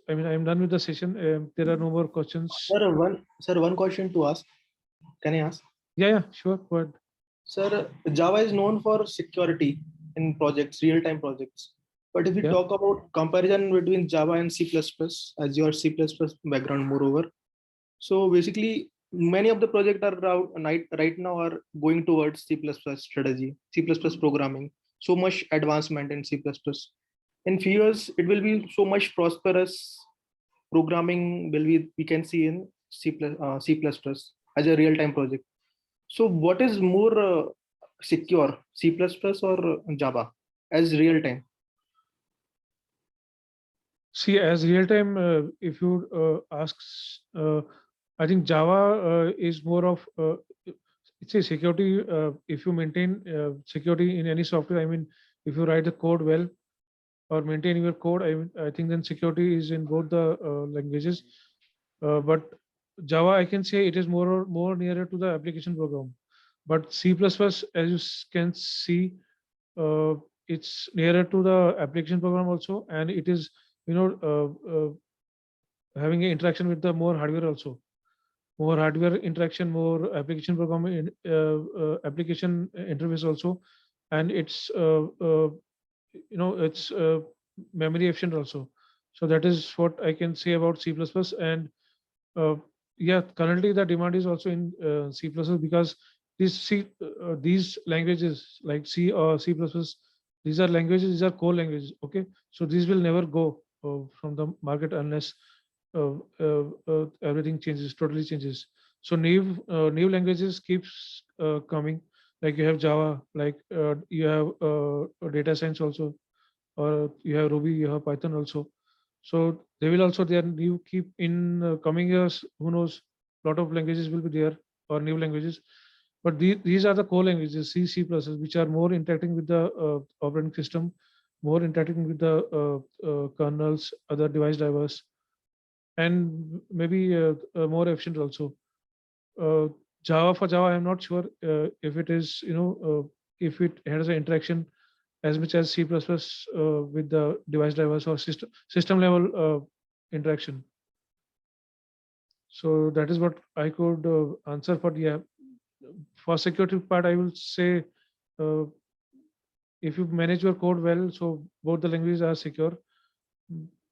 I mean, I'm done with the session. There are no more questions. Sir, one question to ask. Can I ask? Yeah, sure. Go ahead. Sir, Java is known for security in projects, real-time projects. But if we Yeah. talk about comparison between Java and C++, as your C++ background, moreover, so basically many of the projects are right now are going towards C++ strategy, C++ programming. So much advancement in C++. In few years, it will be so much prosperous programming will we can see in C++ as a real-time project. So what is more secure, C++ or Java as real time? See, as real time, if you asks, I think Java is more of it's a security. If you maintain security in any software, I mean, if you write the code well or maintain your code, I think then security is in both the languages. But Java, I can say it is more nearer to the application program. But C++, as you can see, uh, it's nearer to the application program also, and it is you know having an interaction with the more hardware also, more hardware interaction, more application programming, application interface also, and it's memory efficient also. So that is what I can say about C++. And uh, yeah, currently the demand is also in C++ because these languages like C or C++, these are languages, these are core languages. Okay, so these will never go from the market unless everything changes, totally changes. So new languages keeps coming. Like you have Java, like you have data science also, or you have Ruby, you have Python also. So they will also there new keep in coming years. Who knows? Lot of languages will be there or new languages, but these are the core languages C, C++, which are more interacting with the operating system, more interacting with the kernels, other device drivers, and maybe more efficient also. Uh, Java for Java, I'm not sure if it is if it has an interaction as much as C++ with the device drivers or system level interaction. So that is what I could answer for. Yeah, for security part, I will say uh, if you manage your code well, so both the languages are secure.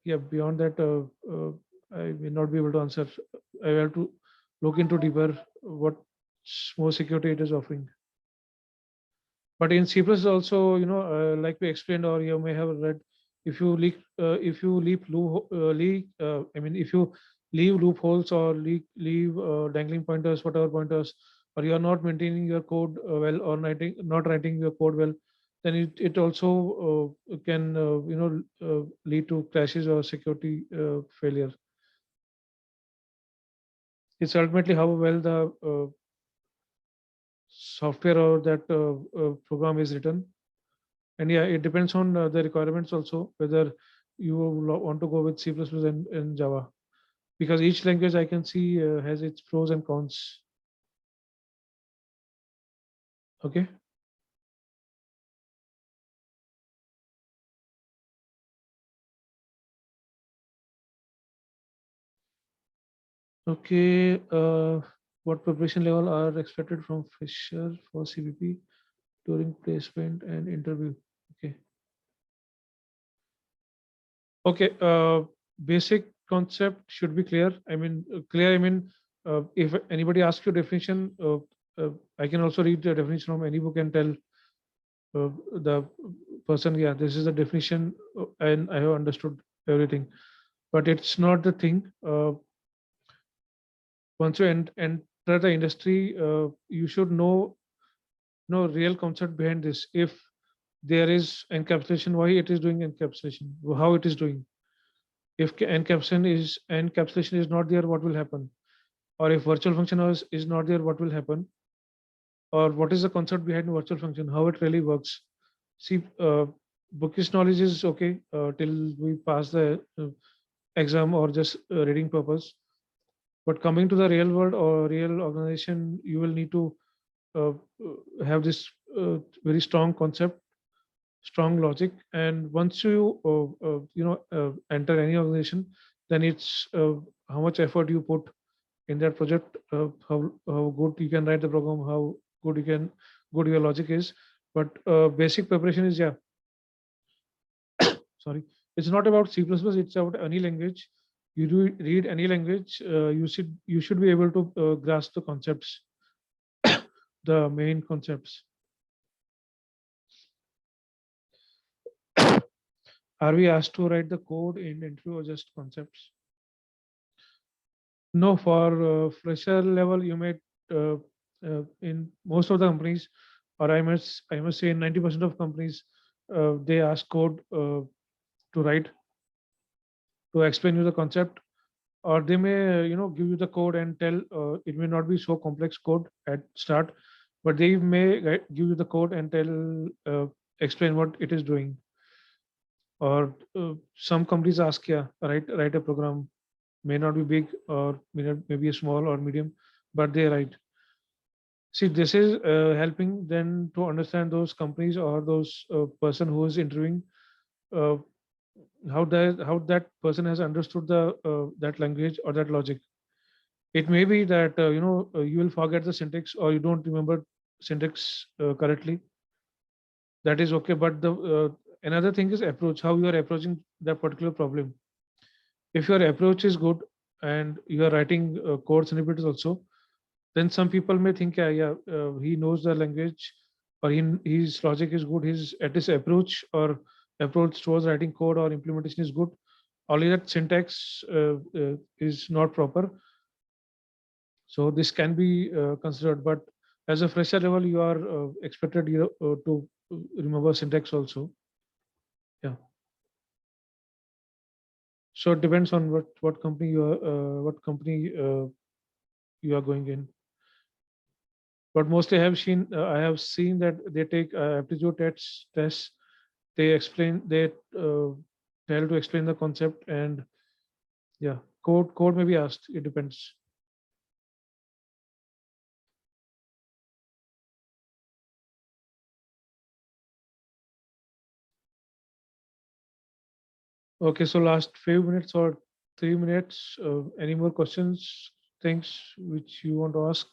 Yeah, beyond that, I may not be able to answer. I have to look into deeper what more security it is offering. But in C++ also, like we explained, or you may have read, if you if you leave loopholes or leave dangling pointers, whatever pointers, or you are not maintaining your code well, or not writing your code well, then it also can lead to crashes or security failure. It's ultimately how well the software or that program is written. And yeah, it depends on the requirements also, whether you want to go with C++ and Java, because each language I can see has its pros and cons. Okay. Okay, what preparation level are expected from fresher for CVP during placement and interview? Okay. Okay, basic concept should be clear. I mean, clear, I mean, if anybody asks you definition, I can also read the definition from any book and tell the person, yeah, this is the definition, and I have understood everything. But it's not the thing. Once you enter the industry, you should know real concept behind this. If there is encapsulation, why it is doing encapsulation, how it is doing. If encapsulation is not there, what will happen? Or if virtual function is not there, what will happen? Or what is the concept behind virtual function, how it really works? See, bookish knowledge is okay till we pass the exam or just reading purpose. But coming to the real world or real organization, you will need to uh, have this very strong concept, strong logic, and once you enter any organization, then it's how much effort you put in that project, how good you can write the program, how good your logic is. But basic preparation is, yeah, sorry, it's not about C++, it's about any language. You do read any language, you should be able to grasp the concepts, the main concepts. Are we asked to write the code in interview or just concepts? No, for fresher level, you may in most of the companies, or I must say 90% of companies, they ask code to write, to explain you the concept, or they may give you the code and tell it may not be so complex code at start, but they may give you the code and tell explain what it is doing. Or some companies ask, yeah, write a program, may not be big or maybe a small or medium, but they write. See, this is helping them to understand those companies or those person who is interviewing, uh, how that person has understood the that language or that logic. It may be that you will forget the syntax or you don't remember syntax correctly. That is okay, but the another thing is approach, how you are approaching that particular problem. If your approach is good and you are writing code snippets also, then some people may think, yeah, yeah, he knows the language, or his logic is good, his at his approach towards writing code or implementation is good. Only that syntax is not proper. So this can be considered, but as a fresher level, you are expected to remember syntax also. Yeah. So it depends on what company you are going in. But mostly I have seen that they take aptitude tests. They tell to explain the concept, and yeah, code may be asked. It depends. Okay, so last few minutes or 3 minutes. Any more questions, things which you want to ask?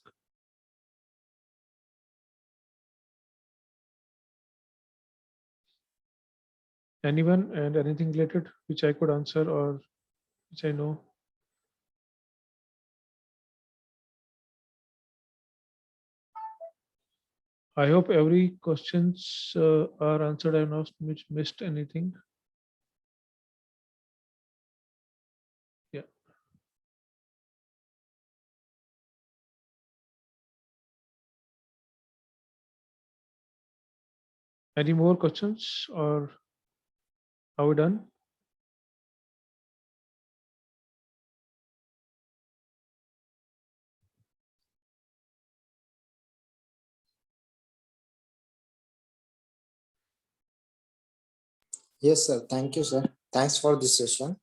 Anyone and anything related which I could answer or which I know? I hope every questions are answered. I've not missed anything. Yeah. Any more questions or are we done? Yes, sir. Thank you, sir. Thanks for this session.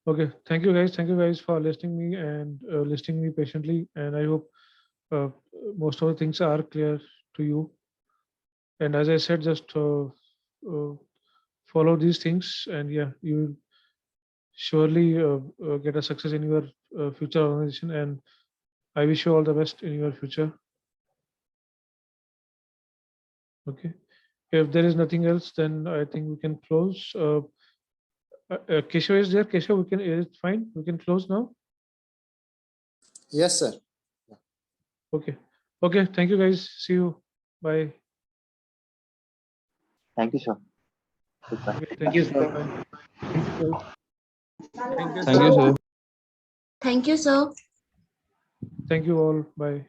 Okay. Thank you guys. Thank you guys for listening me and listening me patiently. And I hope uh, most of the things are clear to you. And as I said, just follow these things, and yeah, surely get a success in your future organization, and I wish you all the best in your future. Okay. If there is nothing else, then I think we can close. Keshav is there? Keshav, we can, it's fine. We can close now. Yes, sir. Okay. Okay. Thank you, guys. See you. Bye. Thank you, sir. Goodbye. Okay, thank you, sir. Bye. Thank you, Thank you, sir. Thank you, sir. Thank you all. Bye.